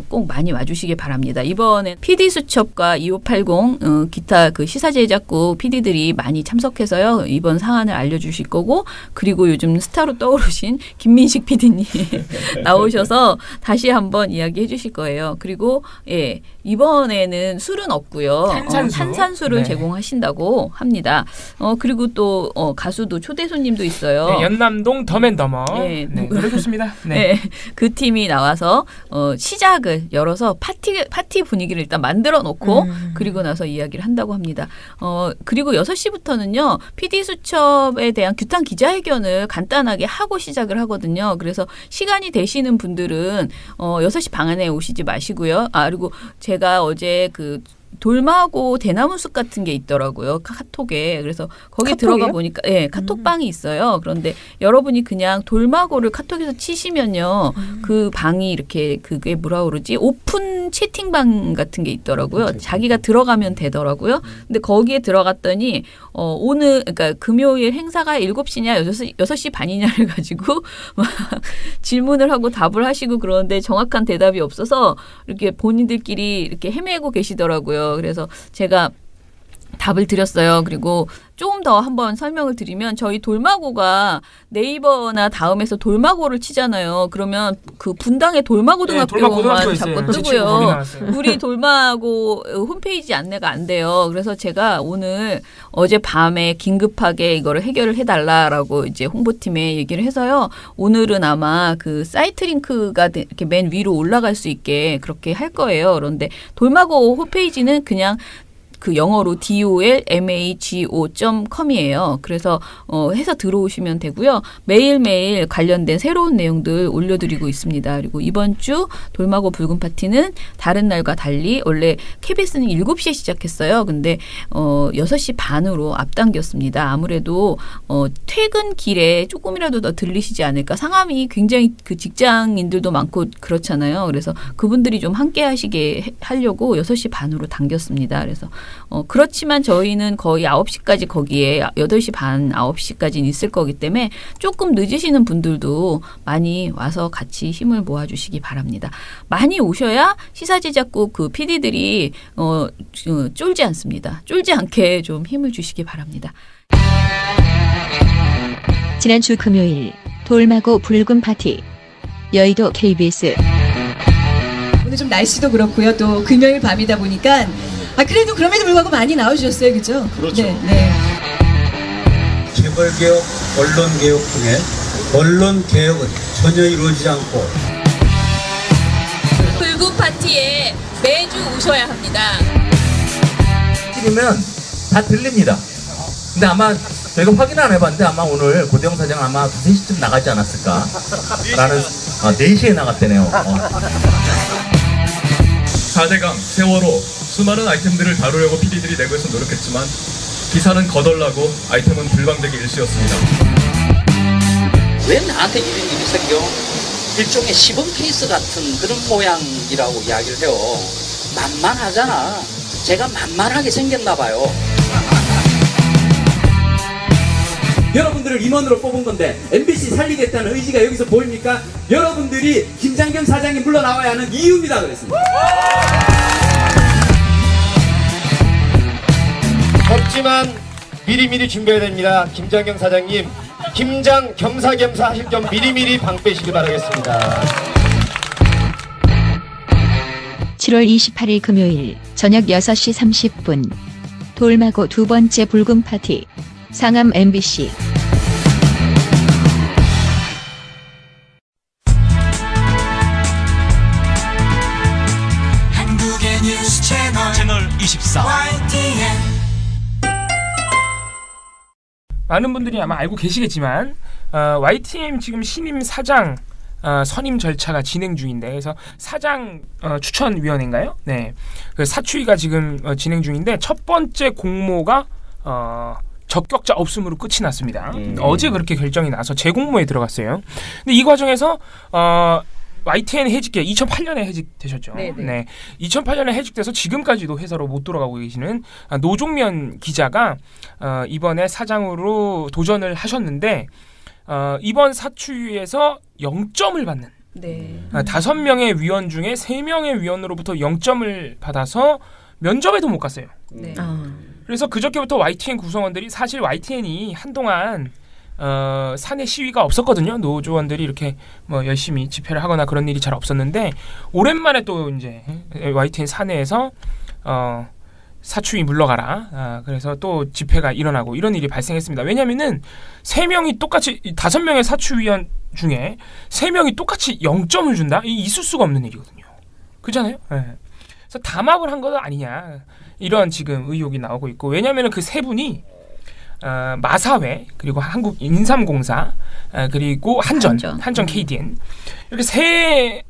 꼭 많이 와주시기 바랍니다. 이번에 PD수첩과 2580 기타 그 시사제작국 PD들이 많이 참석해서요. 이번 상황을 알려주실 거고 그리고 요즘 스타로 떠오르신 김민식 PD님 나오셔서 다시 한번 이야기해 주실 거예요. 그리고 예, 이번에는 술은 없고요. 탄산수를 네. 제공하신다고 합니다. 그리고 또 가수도 초대 손님도 있어요. 네, 연남동 더맨더머. 네. 네, 노래 좋습니다. 네. 네, 그 팀이 나와서 시작을 열어서 파티 분위기를 일단 만들어 놓고 그리고 나서 이야기를 한다고 합니다. 그리고 6시부터는요. PD수첩에 대한 규탄 기자회견을 간단하게 하고 시작을 하거든요. 그래서 시간이 되시는 분들은 6시 반 안에 오시지 마시고요. 그리고 제가 어제 그 돌마고 대나무숲 같은 게 있더라고요. 카톡에. 그래서 거기 카톡이요? 들어가 보니까 예, 카톡방이 있어요. 그런데 여러분이 그냥 돌마고를 카톡에서 치시면요. 그 방이 이렇게 그게 뭐라 그러지? 오픈 채팅방 같은 게 있더라고요. 자기가 들어가면 되더라고요. 근데 거기에 들어갔더니 오늘 그러니까 금요일 행사가 7시냐 6시 반이냐를 가지고 막 질문을 하고 답을 하시고 그러는데 정확한 대답이 없어서 이렇게 본인들끼리 이렇게 헤매고 계시더라고요. 그래서 제가 답을 드렸어요. 그리고 조금 더 한번 설명을 드리면 저희 돌마고가 네이버나 다음에서 돌마고를 치잖아요. 그러면 그 분당에 돌마고등학교만 자꾸 뜨고요. 우리 돌마고 홈페이지 안내가 안 돼요. 그래서 제가 오늘 어젯밤에 긴급하게 이거를 해결을 해달라라고 이제 홍보팀에 얘기를 해서요. 오늘은 아마 그 사이트 링크가 이렇게 맨 위로 올라갈 수 있게 그렇게 할 거예요. 그런데 돌마고 홈페이지는 그냥 그 영어로 dolmago.com이에요. 그래서 해서 들어오시면 되고요. 매일매일 관련된 새로운 내용들 올려드리고 있습니다. 그리고 이번 주 돌마고 붉은 파티는 다른 날과 달리 원래 KBS는 7시에 시작했어요. 근데 6시 반으로 앞당겼습니다. 아무래도 퇴근길에 조금이라도 더 들리시지 않을까. 상암이 굉장히 그 직장인들도 많고 그렇잖아요. 그래서 그분들이 좀 함께 하려고 6시 반으로 당겼습니다. 그래서 그렇지만 저희는 거의 9시까지 거기에 8시 반, 9시까지는 있을 거기 때문에 조금 늦으시는 분들도 많이 와서 같이 힘을 모아주시기 바랍니다. 많이 오셔야 시사제작국 그 PD들이 쫄지 않습니다. 쫄지 않게 좀 힘을 주시기 바랍니다. 지난주 금요일 돌마고 붉은 파티 여의도 KBS. 오늘 좀 날씨도 그렇고요. 또 금요일 밤이다 보니까 그래도 그럼에도 불구하고 많이 나와주셨어요. 그죠? 그렇죠. 네. 재벌개혁, 언론개혁 중에 언론개혁은 전혀 이루어지지 않고 붉은 파티에 매주 오셔야 합니다. 찍으면 다 들립니다. 근데 아마 저희가 확인 안 해봤는데 아마 오늘 고대영 사장 아마 3시쯤 나가지 않았을까 라는 4시에 나갔대네요. 4대강, 세월호 수많은 아이템들을 다루려고 PD들이 내부에서 노력했지만 기사는 거덜나고 아이템은 불방되기 일쑤였습니다. 왜 나한테 이런 일이 생겨? 일종의 시범 케이스 같은 그런 모양이라고 이야기를 해요. 만만하잖아. 제가 만만하게 생겼나 봐요. 여러분들을 임원으로 뽑은 건데 MBC 살리겠다는 의지가 여기서 보입니까? 여러분들이 김장겸 사장이 물러나와야 하는 이유입니다. 그랬습니다. 덥지만 미리미리 준비해야 됩니다. 김장겸 사장님, 김장 겸사겸사 하실 겸 미리미리 방 빼시기 바라겠습니다. 7월 28일 금요일 저녁 6시 30분 돌마고 두 번째 붉은 파티 상암 MBC. 한국의 뉴스 채널 24 YTN. 많은 분들이 아마 알고 계시겠지만 YTN 지금 신임 사장 선임 절차가 진행 중인데, 그래서 사장 추천위원회인가요? 네, 그 사추위가 지금 진행 중인데 첫 번째 공모가 적격자 없음으로 끝이 났습니다. 어제 그렇게 결정이 나서 재공모에 들어갔어요. 근데 이 과정에서 YTN 해직계 2008년에 해직되셨죠. 네. 2008년에 해직돼서 지금까지도 회사로 못 돌아가고 계시는 노종면 기자가 이번에 사장으로 도전을 하셨는데 이번 사추위에서 0점을 받는 5명의 위원 중에 3명의 위원으로부터 0점을 받아서 면접에도 못 갔어요. 그래서 그저께부터 YTN 구성원들이, 사실 YTN이 한동안 사내 시위가 없었거든요. 노조원들이 이렇게 뭐 열심히 집회를 하거나 그런 일이 잘 없었는데 오랜만에 또 이제 YTN 사내에서 사추위 물러가라. 그래서 또 집회가 일어나고 이런 일이 발생했습니다. 왜냐하면은 3명이 똑같이 5명의 사추위원 중에 3명이 똑같이 0점을 준다? 있을 수가 없는 일이거든요. 그렇잖아요. 네. 그래서 담합을 한 것 아니냐, 이런 지금 의혹이 나오고 있고, 왜냐하면 그 세 분이 마사회, 그리고 한국인삼공사, 그리고 한전 KDN, 이렇게 세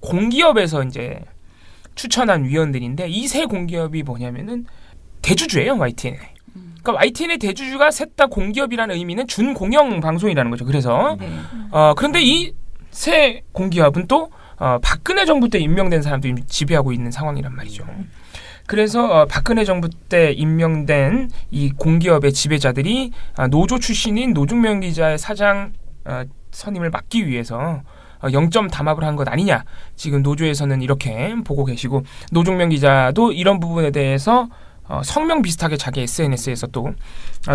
공기업에서 이제 추천한 위원들인데 이 세 공기업이 뭐냐면은 대주주예요, YTN의. 그러니까 YTN의 대주주가 셋 다 공기업이라는 의미는 준공영 방송이라는 거죠. 그래서 그런데 이 세 공기업은 또 박근혜 정부 때 임명된 사람들이 지배하고 있는 상황이란 말이죠. 그래서 박근혜 정부 때 임명된 이 공기업의 지배자들이 노조 출신인 노중명 기자의 사장 선임을 막기 위해서 영점 담합을 한 것 아니냐. 지금 노조에서는 이렇게 보고 계시고 노중명 기자도 이런 부분에 대해서 성명 비슷하게 자기 SNS에서 또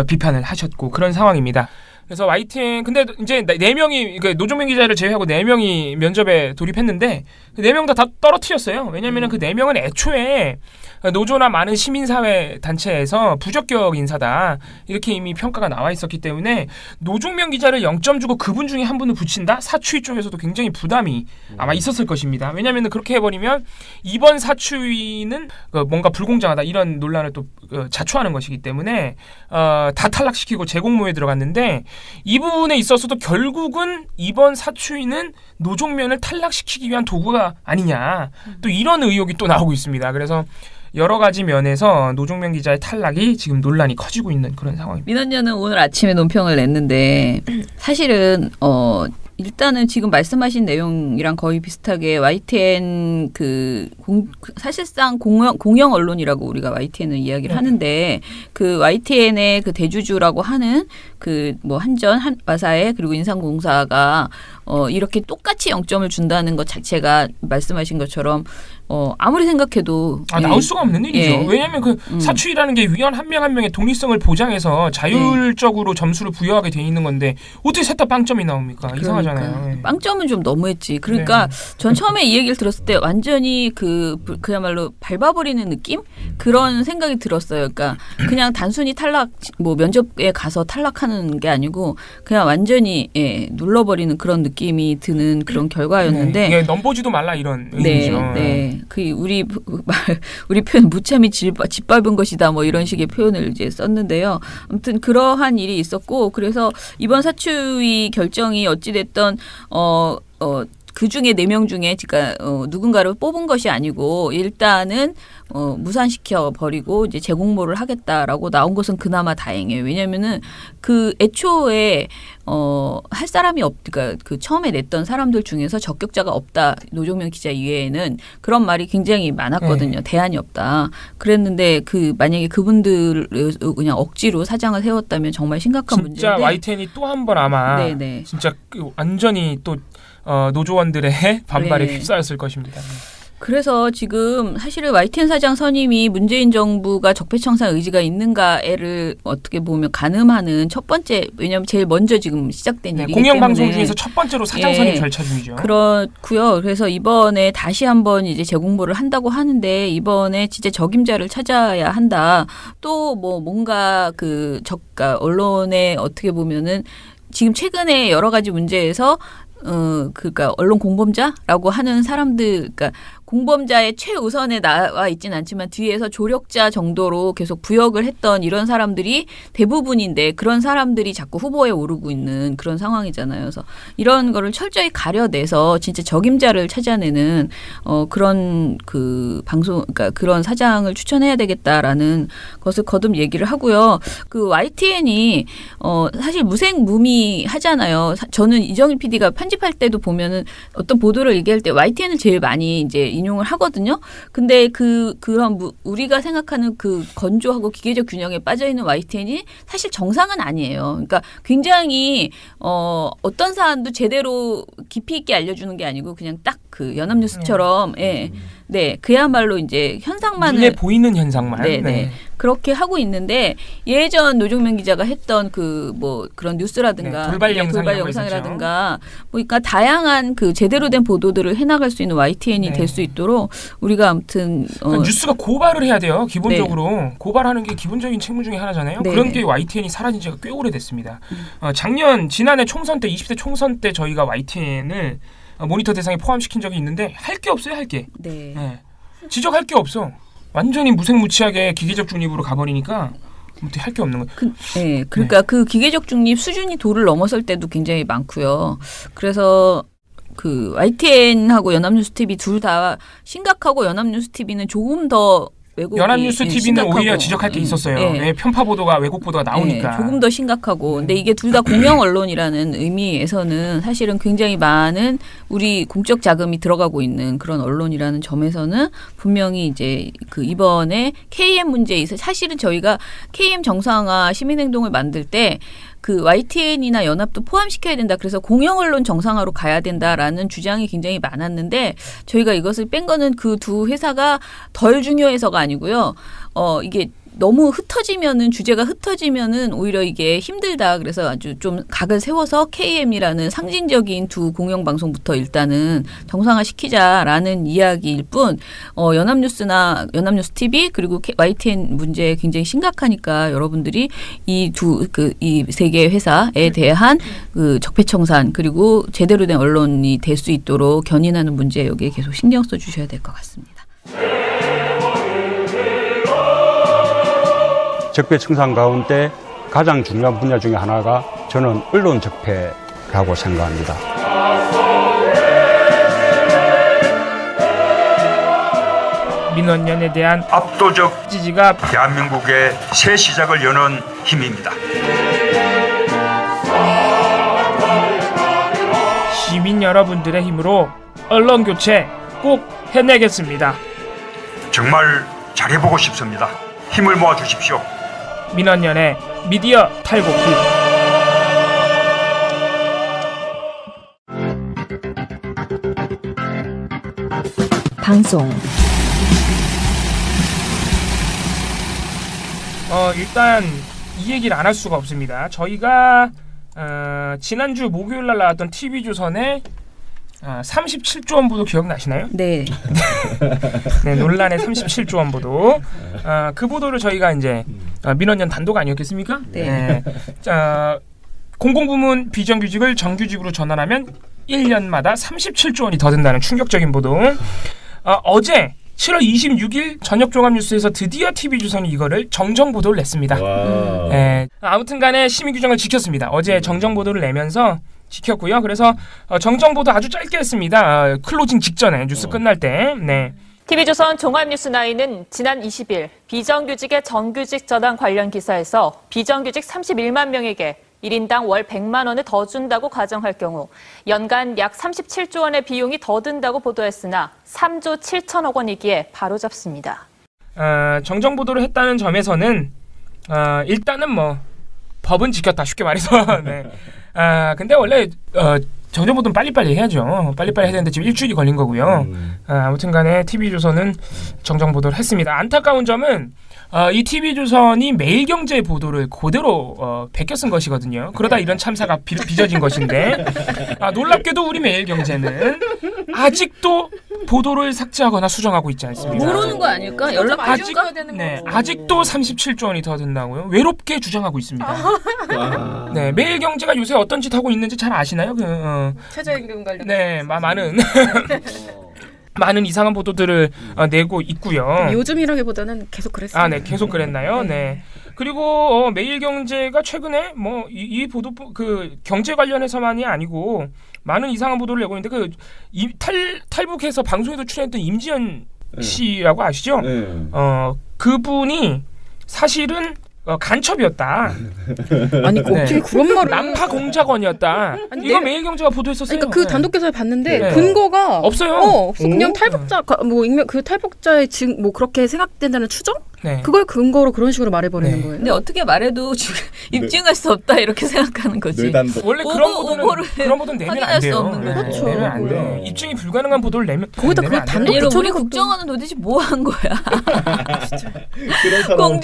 비판을 하셨고 그런 상황입니다. 그래서 YTN 근데 이제 4명이 그러니까 노중명 기자를 제외하고 4명이 면접에 돌입했는데 4명 다 떨어뜨렸어요. 왜냐하면 그 4명은 애초에 노조나 많은 시민사회 단체에서 부적격 인사다 이렇게 이미 평가가 나와 있었기 때문에 노중명 기자를 0점 주고 그분 중에 한 분을 붙인다? 사추위 쪽에서도 굉장히 부담이 아마 있었을 것입니다. 왜냐하면 그렇게 해버리면 이번 사추위는 뭔가 불공정하다 이런 논란을 또 자초하는 것이기 때문에 다 탈락시키고 재공모에 들어갔는데 이 부분에 있어서도 결국은 이번 사추위는 노종면을 탈락시키기 위한 도구가 아니냐 또 이런 의혹이 또 나오고 있습니다. 그래서 여러 가지 면에서 노종면 기자의 탈락이 지금 논란이 커지고 있는 그런 상황입니다. 민원녀는 오늘 아침에 논평을 냈는데 사실은 일단은 지금 말씀하신 내용이랑 거의 비슷하게 YTN 사실상 공영 언론이라고 우리가 YTN을 이야기를 하는데 그 YTN의 그 대주주라고 하는 그 뭐 한전, 한마사회 그리고 인삼공사가 이렇게 똑같이 0점을 준다는 것 자체가 말씀하신 것처럼 아무리 생각해도 나올 수가 없는 일이죠. 왜냐하면 그 사추위라는 게 위원 한 명 한 명의 독립성을 보장해서 자율적으로 점수를 부여하게 돼 있는 건데 어떻게 셋 다 빵점이 나옵니까? 이상하잖아요. 빵점은 좀 너무했지. 그러니까 전 처음에 이 얘기를 들었을 때 완전히 그야말로 밟아버리는 느낌? 그런 생각이 들었어요. 그러니까 그냥 단순히 탈락, 뭐 면접에 가서 탈락하는 게 아니고 그냥 완전히 눌러버리는 그런 느낌이 드는 그런 결과였는데 넘보지도 말라 이런 의미죠. 네. 우리 표현 무참히 짓밟은 것이다 뭐 이런 식의 표현을 이제 썼는데요. 아무튼 그러한 일이 있었고 그래서 이번 사추위 결정이 어찌됐던 그 중에 4명 중에 그러니까 누군가를 뽑은 것이 아니고 일단은 무산시켜 버리고 이제 재공모를 하겠다라고 나온 것은 그나마 다행이에요. 왜냐면은 그 애초에 할 사람이 그러니까 그 처음에 냈던 사람들 중에서 적격자가 없다. 노종면 기자 이외에는 그런 말이 굉장히 많았거든요. 대안이 없다. 그랬는데 만약에 그분들을 그냥 억지로 사장을 세웠다면 정말 심각한 문제인데. 진짜 YTN이 또 한 번 아마 진짜 완전히 또 노조원들의 반발에 휩싸였을 것입니다. 그래서 지금 사실은 YTN 사장 선임이 문재인 정부가 적폐청산 의지가 있는가를 어떻게 보면 가늠하는 첫 번째, 왜냐하면 제일 먼저 지금 시작된 일이기 때문에. 공영방송 중에서 첫 번째로 사장 선임 절차 중이죠. 그렇고요. 그래서 이번에 다시 한번 이제 재공모를 한다고 하는데 이번에 진짜 적임자를 찾아야 한다. 또 뭐 뭔가 언론에 어떻게 보면은 지금 최근에 여러 가지 문제에서 그러니까 언론 공범자라고 하는 사람들, 그러니까 공범자의 최우선에 나와 있지는 않지만 뒤에서 조력자 정도로 계속 부역을 했던 이런 사람들이 대부분인데 그런 사람들이 자꾸 후보에 오르고 있는 그런 상황이잖아요. 그래서 이런 거를 철저히 가려내서 진짜 적임자를 찾아내는 그런 그러니까 그런 사장을 추천해야 되겠다라는 것을 거듭 얘기를 하고요. 그 YTN이 사실 무색무미하잖아요. 저는 이정일 PD가 편집할 때도 보면은 어떤 보도를 얘기할 때 YTN을 제일 많이 이제 인용을 하거든요. 근데 그런 우리가 생각하는 그 건조하고 기계적 균형에 빠져 있는 YTN이 사실 정상은 아니에요. 그러니까 굉장히 어떤 사안도 제대로 깊이 있게 알려주는 게 아니고 그냥 딱 그 연합뉴스처럼 그야말로 이제 현상만을 눈에 보이는 현상만 그렇게 하고 있는데 예전 노종면 기자가 했던 그런 뉴스라든가 돌발 영상이라든가 그러니까 다양한 그 제대로 된 보도들을 해나갈 수 있는 YTN이 될 수 있도록 우리가 아무튼 그러니까 뉴스가 고발을 해야 돼요. 기본적으로 고발하는 게 기본적인 책무 중에 하나잖아요. 그런 게 YTN이 사라진 지가 꽤 오래됐습니다. 지난해 총선 때 20대 총선 때 저희가 YTN을 모니터 대상에 포함시킨 적이 있는데 할 게 없어요. 할 게. 지적할 게 없어. 완전히 무색무취하게 기계적 중립으로 가버리니까 어떻게 할 게 없는 거예요. 그러니까 그 기계적 중립 수준이 도를 넘어설 때도 굉장히 많고요. 그래서 그 YTN하고 연합뉴스 TV 둘 다 심각하고 연합뉴스 TV는 조금 더 외국이 연합뉴스 TV는 심각하고. 오히려 지적할 게 있었어요. 네, 편파 보도가 외국 보도가 나오니까. 조금 더 심각하고. 근데 이게 둘 다 공영 언론이라는 의미에서는 사실은 굉장히 많은 우리 공적 자금이 들어가고 있는 그런 언론이라는 점에서는 분명히 이제 그 이번에 KM 문제에 있어 사실은 저희가 KM 정상화 시민행동을 만들 때 그 YTN이나 연합도 포함시켜야 된다. 그래서 공영 언론 정상화로 가야 된다라는 주장이 굉장히 많았는데 저희가 이것을 뺀 거는 그 두 회사가 덜 중요해서가 아니고요. 이게 너무 흩어지면은 주제가 흩어지면은 오히려 이게 힘들다. 그래서 아주 좀 각을 세워서 KM이라는 상징적인 두 공영방송부터 일단은 정상화시키자라는 이야기일 뿐 연합뉴스나 연합뉴스 TV 그리고 YTN 문제 굉장히 심각하니까 여러분들이 이 세 개의 회사에 대한 그 적폐청산 그리고 제대로 된 언론이 될 수 있도록 견인하는 문제 여기에 계속 신경 써 주셔야 될 것 같습니다. 적폐청산 가운데 가장 중요한 분야 중에 하나가 저는 언론 적폐라고 생각합니다. 민원연에 대한 압도적 지지가 대한민국의 새 시작을 여는 힘입니다. 시민 여러분들의 힘으로 언론 교체 꼭 해내겠습니다. 정말 잘해보고 싶습니다. 힘을 모아 주십시오. 민원연의 미디어 탈곡기. 방송 일단 이 얘기를 안 할 수가 없습니다. 저희가 지난주 목요일 날 나왔던 TV조선의 37조 원 보도 기억나시나요? 네. 네, 논란의 37조 원 보도. 그 보도를 저희가 이제 민원연 단독 아니었겠습니까? 네. 공공부문 비정규직을 정규직으로 전환하면 1년마다 37조 원이 더 든다는 충격적인 보도. 어제 7월 26일 저녁 종합뉴스에서 드디어 TV조선이 이거를 정정 보도를 냈습니다. 아무튼 간에 심의 규정을 지켰습니다. 어제 정정 보도를 내면서 지켰고요. 그래서 정정 보도 아주 짧게 했습니다. 클로징 직전에 뉴스 끝날 때. 네. TV조선 종합뉴스9는 지난 20일 비정규직의 정규직 전환 관련 기사에서 비정규직 31만 명에게 1인당 월 100만 원을 더 준다고 가정할 경우 연간 약 37조 원의 비용이 더 든다고 보도했으나 3조 7천억 원이기에 바로잡습니다. 정정 보도를 했다는 점에서는 일단은 뭐 법은 지켰다 쉽게 말해서. 네. 근데 원래 정정 보도는 빨리빨리 해야죠. 빨리빨리 해야 되는데 지금 일주일이 걸린 거고요. 아무튼 간에 TV조선은 정정 보도를 했습니다. 안타까운 점은 이 TV조선이 매일경제 보도를 그대로 베껴 쓴 것이거든요. 그러다 이런 참사가 빚어진 것인데 놀랍게도 우리 매일경제는 아직도 보도를 삭제하거나 수정하고 있지 않습니다. 모르는 거 아닐까? 연락 아직도 37조 원이 더 든다고요? 외롭게 주장하고 있습니다. 네, 매일경제가 요새 어떤 짓 하고 있는지 잘 아시나요? 최저임금 관련. 네, 많은 이상한 보도들을 내고 있고요. 요즘이라기보다는 계속 그랬어요. 네, 계속 그랬나요? 네. 그리고 매일경제가 최근에 이 보도 경제 관련해서만이 아니고 많은 이상한 보도를 내고 있는데 탈북해서 방송에도 출연했던 임지연 씨라고 아시죠? 그분이 사실은 간첩이었다. 아니 어떻게 그런 말을? 난파 공작원이었다. 이거 매일경제가 보도했었어요. 그러니까 그 단독 기사를 봤는데 네. 근거가 없어요. 없어. 그냥 탈북자 그 탈북자의 그렇게 생각된다는 추정? 네. 그걸 근거로 그런 식으로 말해버리는 거예요. 근데 어떻게 말해도 입증할 수 없다 이렇게 생각하는 거지. 원래 그런 보도는 내면 안 돼요. 수 없는 거죠. 그렇죠. 내면 안 돼. 입증이 불가능한 보도를 내면 거기다 내면 그 안 단독 돼요. 우리 국정원은 도대체 뭐 한 거야? 그런 사람.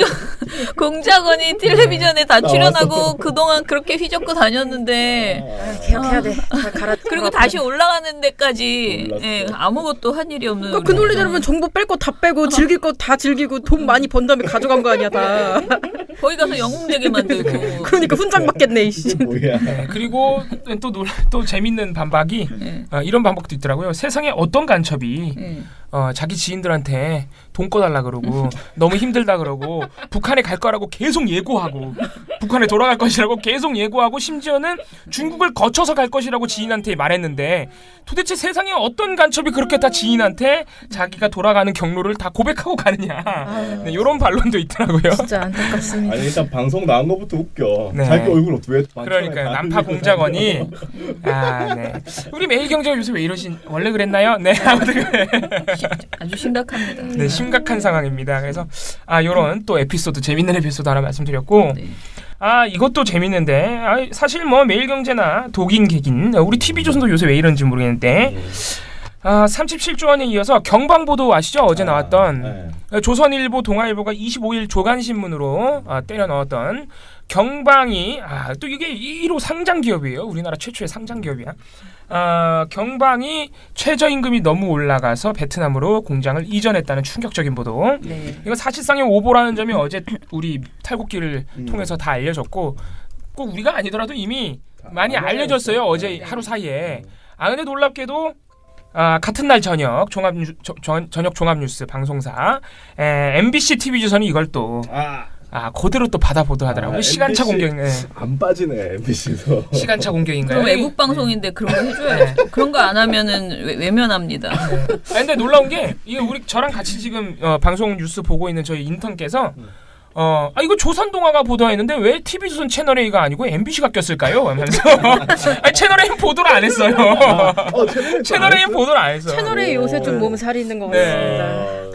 공작원이 텔레비전에 다 출연하고 그동안 그렇게 휘젓고 다녔는데 개혁해야 돼. 그리고 다시 올라가는 데까지 아무것도 한 일이 없는. 그 논리대로면 정보 뺄 거 다 빼고 즐길 거 다 즐기고 돈 많이 번 다음에 가져간 거 아니야 다. 거기 가서 영웅되게 만들고. 그러니까 훈장 받겠네 이씨. 네, 그리고 또 재밌는 반박이 이런 반박도 있더라고요. 세상에 어떤 간첩이 자기 지인들한테 돈 꺼달라 그러고 너무 힘들다 그러고 북한에 갈 거라고 계속 예고하고 북한에 돌아갈 것이라고 계속 예고하고 심지어는 중국을 거쳐서 갈 것이라고 지인한테 말했는데 도대체 세상에 어떤 간첩이 그렇게 다 지인한테 자기가 돌아가는 경로를 다 고백하고 가느냐. 네, 이런 반론도 있더라고요. 진짜 안타깝습니다. 아니 일단 방송 나온 것부터 웃겨. 네. 자기 얼굴 왜 그러니까요. 난파 공작원이 네. 우리 매일경제가 요새 왜 이러신 원래 그랬나요? 네. 아무튼 아주 심각합니다. 네, 심각한 상황입니다. 그래서 요런 또 에피소드 재밌는 에피소드 하나 말씀드렸고 이것도 재밌는데 사실 뭐 매일경제나 독인 객인 우리 TV조선도 요새 왜 이런지 모르겠는데 37조 원에 이어서 경방보도 아시죠? 어제 나왔던 조선일보, 동아일보가 25일 조간신문으로 때려 넣었던 경방이 또 이게 1호 상장 기업이에요. 우리나라 최초의 상장 기업이야. 경방이 최저임금이 너무 올라가서 베트남으로 공장을 이전했다는 충격적인 보도. 네. 이거 사실상의 오보라는 점이 어제 우리 탈곡기를 통해서 다 알려졌고 꼭 우리가 아니더라도 이미 많이 알려졌어요. 어제 하루 사이에. 근데 놀랍게도 같은 날 저녁 저녁 종합뉴스 방송사 MBC TV조선이 이걸 또 그대로 또 받아 보도하더라고요. 시간차 공격. 안 빠지네 MBC에서. 시간차 공격인가요? 그럼 외국 방송인데 그런 거 해줘야죠. 그런 거 안 하면은 외면합니다. 근데 놀라운 게 이게 저랑 같이 지금 방송 뉴스 보고 있는 저희 인턴께서 이거 조선동아가 보도했는데 왜 TV조선 채널A가 아니고 MBC가 꼈을까요? 하면서 채널A 보도를 안 했어요. 채널A 보도를 안 했어요. 채널A 요새 좀 몸살이 있는 것 같습니다.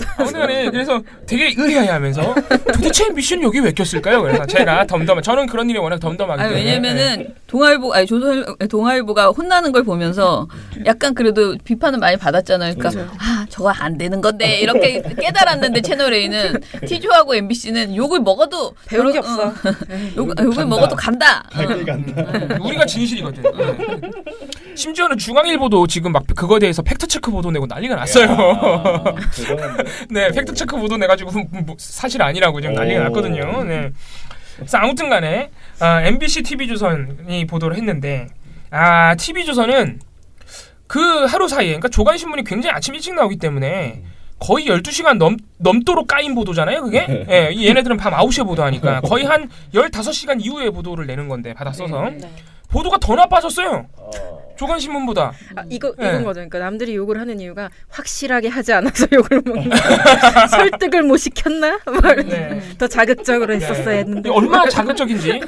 그래서 되게 의아해하면서 도대체 MBC는 여기 왜 꼈을까요? 그래서 제가 저는 그런 일이 워낙 덤덤하기 때문에. 왜냐면은 동아일보가 혼나는 걸 보면서 약간 그래도 비판은 많이 받았잖아요. 그러니까 저거 안 되는 건데 이렇게 깨달았는데 채널A는 T조하고 MBC는 욕을 먹어도 배울 게 없어. 욕을 먹어도 간다. 우리가 진실이거든. 심지어는 중앙일보도 지금 막 그거에 대해서 팩트체크 보도 내고 난리가 났어요. 네, 팩트체크 보도 내가지고 사실 아니라고 지금 난리가 났거든요. 네. 그래서 아무튼간에 MBC TV조선이 보도를 했는데 TV조선은 그 하루 사이에 그러니까 조간신문이 굉장히 아침 일찍 나오기 때문에 거의 12시간 넘도록 까인 보도잖아요, 그게? 예, 얘네들은 밤 9시에 보도하니까 거의 한 15시간 이후에 보도를 내는 건데 받아 써서 보도가 더 나빠졌어요. 조간신문보다. 이건 거죠. 그러니까 남들이 욕을 하는 이유가 확실하게 하지 않아서 욕을 먹는 설득을 못 시켰나? 더 자극적으로 했었어야 했는데. 얼마나 자극적인지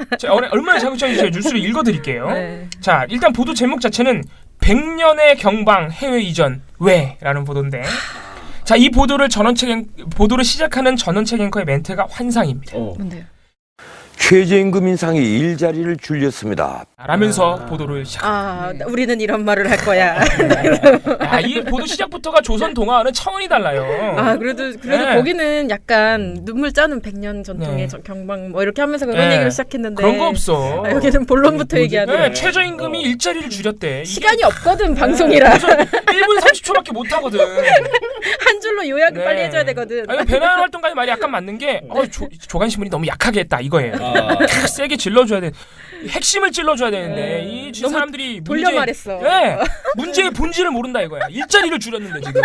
제가 뉴스를 읽어드릴게요. 자, 일단 보도 제목 자체는 100년의 경방 해외 이전 왜라는 보도인데 자, 이 보도를 시작하는 전원책 앵커의 멘트가 환상입니다. 뭔데요? 최저임금 인상이 일자리를 줄였습니다. 라면서 보도를 시작합니다. 우리는 이런 말을 할 거야. 이 보도 시작부터가 조선 동아와는 차원이 달라요. 그래도 거기는 약간 눈물 짜는 100년 전통의 경방 뭐 이렇게 하면서 그런 얘기를 시작했는데 그런 거 없어. 여기는 본론부터 얘기하는. 최저임금이 일자리를 줄였대. 시간이 없거든 방송이라. 1분 30초밖에 못 하거든. 한 줄로 요약을 빨리 해줘야 되거든. 배낭 활동가의 말이 약간 맞는 게 조간신문이 너무 약하게 했다 이거예요. 세게 질러줘야 돼. 핵심을 찔러줘야 되는데 이 사람들이 돌려 말했어. 문제의 본질을 모른다 이거야. 일자리를 줄였는데 지금.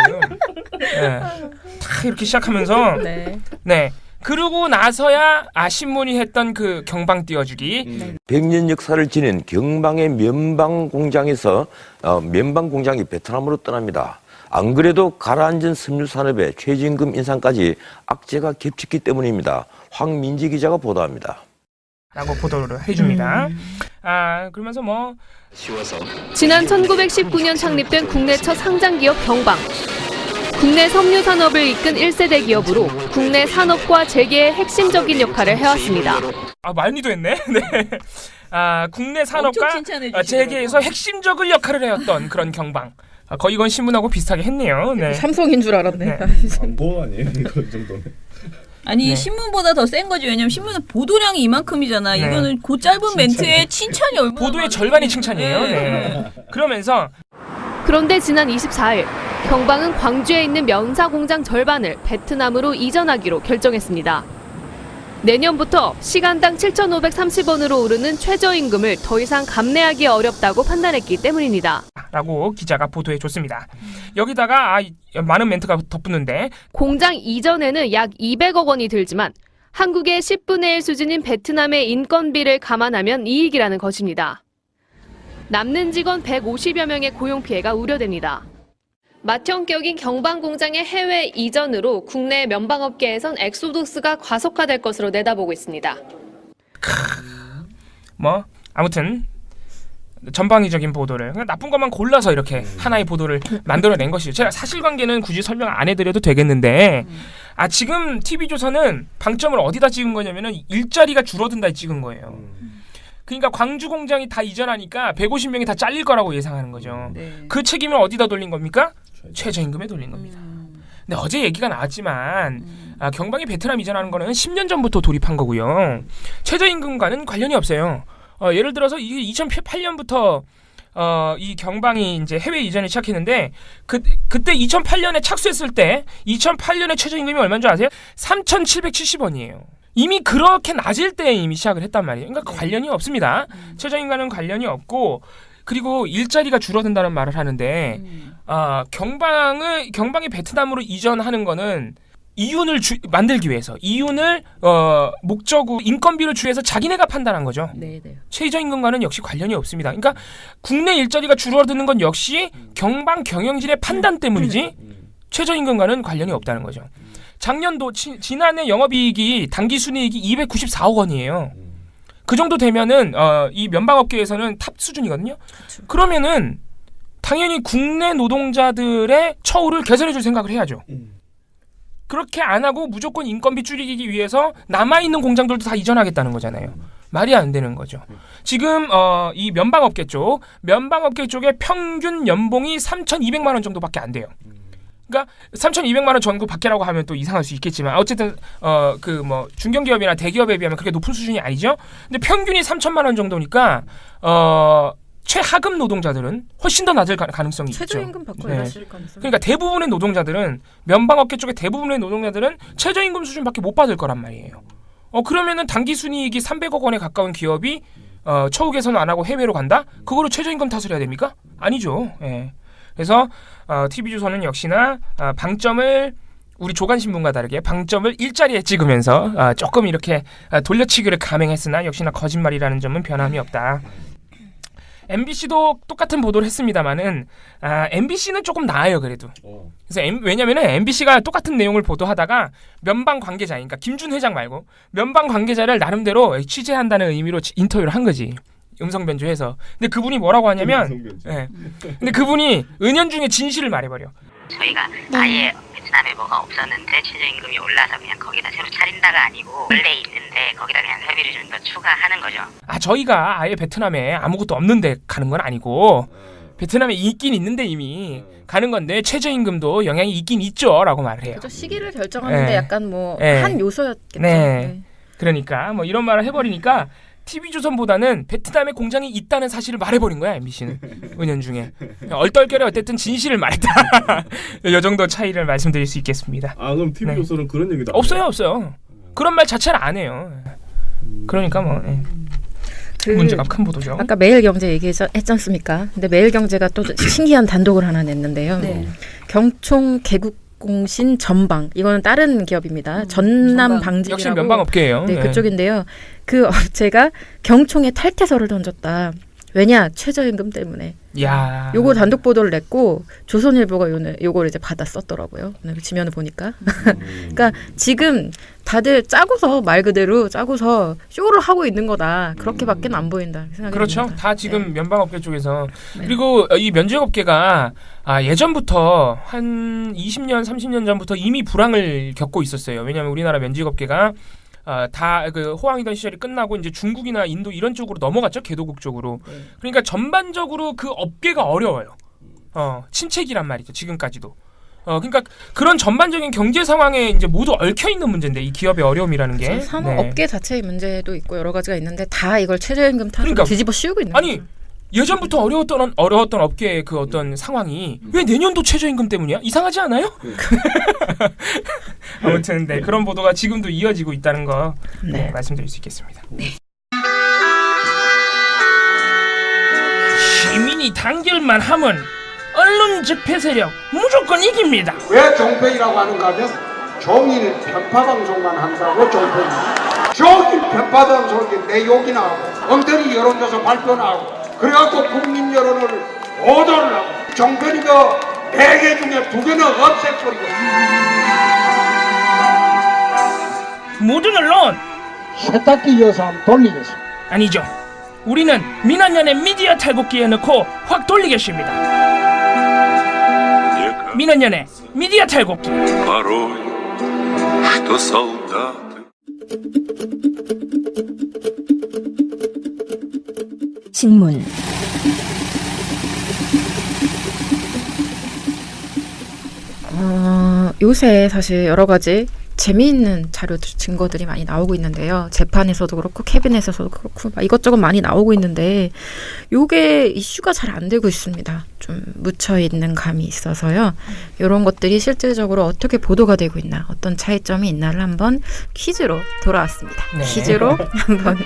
다 이렇게 시작하면서 그러고 나서야 신문이 했던 그 경방 띄워주기. 100년 역사를 지닌 경방의 면방 공장에서 면방 공장이 베트남으로 떠납니다. 안 그래도 가라앉은 섬유산업의 최저임금 인상까지 악재가 겹쳤기 때문입니다. 황민지 기자가 보도합니다. 라고 보도를 해줍니다. 그러면서 지난 1919년 창립된 국내 첫 상장기업 경방. 국내 섬유산업을 이끈 1세대 기업으로 국내 산업과 재계의 핵심적인 역할을 해왔습니다. 말미도 했네. 네. 국내 산업과 재계에서 핵심적인 역할을 해왔던 그런 경방. 거의 이건 신문하고 비슷하게 했네요. 네. 삼성인 줄 알았네. 뭐 아니에요? 그 정도는. 아니 신문보다 더 센 거지. 왜냐면 신문은 보도량이 이만큼이잖아. 이거는 그 짧은 멘트에 칭찬이 얼마나 보도의 절반이 칭찬이에요. 그러면서 그런데 지난 24일 경방은 광주에 있는 면사 공장 절반을 베트남으로 이전하기로 결정했습니다. 내년부터 시간당 7,530원으로 오르는 최저임금을 더 이상 감내하기 어렵다고 판단했기 때문입니다. 라고 기자가 보도해줬습니다. 여기다가 많은 멘트가 덧붙는데 공장 이전에는 약 200억 원이 들지만 한국의 10분의 1 수준인 베트남의 인건비를 감안하면 이익이라는 것입니다. 남는 직원 150여 명의 고용 피해가 우려됩니다. 맏형격인 경방 공장의 해외 이전으로 국내 면방업계에선 엑소더스가 과속화될 것으로 내다보고 있습니다. 아무튼 전방위적인 보도를 나쁜 것만 골라서 이렇게 하나의 보도를 만들어낸 것이죠. 제가 사실관계는 굳이 설명 안 해드려도 되겠는데 지금 TV조선은 방점을 어디다 찍은 거냐면은 일자리가 줄어든다에 찍은 거예요. 그러니까 광주 공장이 다 이전하니까 150명이 다 잘릴 거라고 예상하는 거죠. 그 책임을 어디다 돌린 겁니까? 최저임금에 돌린 겁니다. 근데 어제 얘기가 나왔지만 경방이 베트남 이전하는 거는 10년 전부터 돌입한 거고요. 최저임금과는 관련이 없어요. 예를 들어서 이게 2008년부터 이 경방이 이제 해외 이전을 시작했는데 그때 2008년에 착수했을 때 2008년에 최저임금이 얼마인 줄 아세요? 3,770원이에요. 이미 그렇게 낮을 때 이미 시작을 했단 말이에요. 그러니까 관련이 없습니다. 최저임금과는 관련이 없고 그리고 일자리가 줄어든다는 말을 하는데 경방이 베트남으로 이전하는 거는 이윤을 만들기 위해서 이윤을 목적으로 인건비를 주해서 자기네가 판단한 거죠. 최저임금과는 역시 관련이 없습니다. 그러니까 국내 일자리가 줄어드는 건 역시 경방 경영진의 판단 때문이지 최저임금과는 관련이 없다는 거죠. 작년도 지난해 영업이익이 당기순이익이 294억 원이에요. 그 정도 되면은 이 면방업계에서는 탑 수준이거든요. 그렇죠. 그러면은 당연히 국내 노동자들의 처우를 개선해줄 생각을 해야죠. 그렇게 안 하고 무조건 인건비 줄이기 위해서 남아있는 공장들도 다 이전하겠다는 거잖아요. 말이 안 되는 거죠. 지금 이 면방업계 쪽에 평균 연봉이 3,200만 원 정도밖에 안 돼요. 그러니까 3,200만 원 정도 밖에라고 하면 또 이상할 수 있겠지만 어쨌든 중견기업이나 대기업에 비하면 그렇게 높은 수준이 아니죠. 근데 평균이 3,000만 원 정도니까 최하급 노동자들은 훨씬 더 낮을 가능성이 있죠. 최저임금 받고 일하실 가능성이. 그러니까 대부분의 노동자들은 면방업계 쪽의 대부분의 노동자들은 최저임금 수준밖에 못 받을 거란 말이에요. 그러면은 당기순이익이 300억 원에 가까운 기업이 처우 개선 안 하고 해외로 간다? 그거로 최저임금 탓을 해야 됩니까? 아니죠. 예. 그래서 TV조선은 역시나 방점을 우리 조간신문과 다르게 방점을 일자리에 찍으면서 조금 이렇게 돌려치기를 감행했으나 역시나 거짓말이라는 점은 변함이 없다. MBC도 똑같은 보도를 했습니다만은 MBC는 조금 나아요 그래도. 그래서 왜냐면은 MBC가 똑같은 내용을 보도하다가 면방 관계자, 그러니까 김준 회장 말고 면방 관계자를 나름대로 취재한다는 의미로 인터뷰를 한 거지. 음성 변조해서. 근데 그분이 뭐라고 하냐면, 근데 그분이 은연중에 진실을 말해버려. 저희가 아예 베트남에 뭐가 없었는데 최저임금이 올라서 그냥 거기다 새로 차린다가 아니고 원래 있는데 거기다 그냥 회비를 좀 더 추가하는 거죠. 저희가 아예 베트남에 아무것도 없는데 가는 건 아니고 베트남에 있긴 있는데 이미 가는 건데 최저임금도 영향이 있긴 있죠라고 말을 해요. 그렇죠. 시기를 결정하는데 약간 한 요소였겠죠. 네. 그러니까 이런 말을 해버리니까 TV조선보다는 베트남에 공장이 있다는 사실을 말해버린 거야 MBC는 은연중에. 얼떨결에 어쨌든 진실을 말했다. 이 정도 차이를 말씀드릴 수 있겠습니다. 그럼 TV조선은 그런 얘기도 없어요. 그런 말 자체를 안 해요. 그러니까 문제가 큰 보도죠. 아까 매일경제 얘기했지 않습니까? 근데 매일경제가 또 신기한 단독을 하나 냈는데요. 경총 개국공신 전방, 이거는 다른 기업입니다. 전남방직이라고. 역시 면방업계예요. 네, 그쪽인데요. 그 업체가 경총에 탈퇴서를 던졌다. 왜냐? 최저임금 때문에. 야. 요거 단독 보도를 냈고 조선일보가 요걸 이제 받아 썼더라고요. 지면을 보니까. 그러니까 지금 다들 짜고서 말 그대로 짜고서 쇼를 하고 있는 거다. 그렇게밖에 안 보인다 생각이 그렇죠. 듭니다. 다 지금 면방업계 쪽에서. 그리고 이 면직업계가 예전부터 한 20년, 30년 전부터 이미 불황을 겪고 있었어요. 왜냐하면 우리나라 면직업계가 다 그 호황이던 시절이 끝나고 이제 중국이나 인도 이런 쪽으로 넘어갔죠. 개도국 쪽으로. 그러니까 전반적으로 그 업계가 어려워요. 침체기란 말이죠. 지금까지도. 그러니까 그런 전반적인 경제 상황에 이제 모두 얽혀 있는 문제인데 이 기업의 어려움이라는 게. 산업 업계 자체의 문제도 있고 여러 가지가 있는데 다 이걸 최저임금 탓으로 뒤집어 씌우고 있는 거죠. 예전부터 어려웠던 업계의 그 어떤 상황이 왜 내년도 최저임금 때문이야? 이상하지 않아요? 아무튼 네, 그런 보도가 지금도 이어지고 있다는 거 네, 말씀드릴 수 있겠습니다. 네. 시민이 단결만 하면 언론 적폐 세력 무조건 이깁니다. 왜 종편이라고 하는가 하면 종일 편파 방송만 한다고 종편입니다. 종일 편파 방송이 내 욕이 나오고 엉터리 여론조사 발표 나오고 그래갖고 국민 여론을 보도를 하고 종편이 그 4개 중에 2개는 없애버리고 모든 언론 세탁기 이어서 한번 돌리겠습니다. 아니죠. 우리는 민원연의 미디어 탈곡기에 넣고 확 돌리겠습니다. 민원연의 미디어 탈곡기. 신문 요새 사실 여러 가지 재미있는 자료 증거들이 많이 나오고 있는데요. 재판에서도 그렇고 캐비넷에서도 그렇고 막 이것저것 많이 나오고 있는데 요게 이슈가 잘 안 되고 있습니다. 좀 묻혀있는 감이 있어서요. 이런 것들이 실질적으로 어떻게 보도가 되고 있나 어떤 차이점이 있나를 한번 퀴즈로 돌아왔습니다. 네. 퀴즈로 한번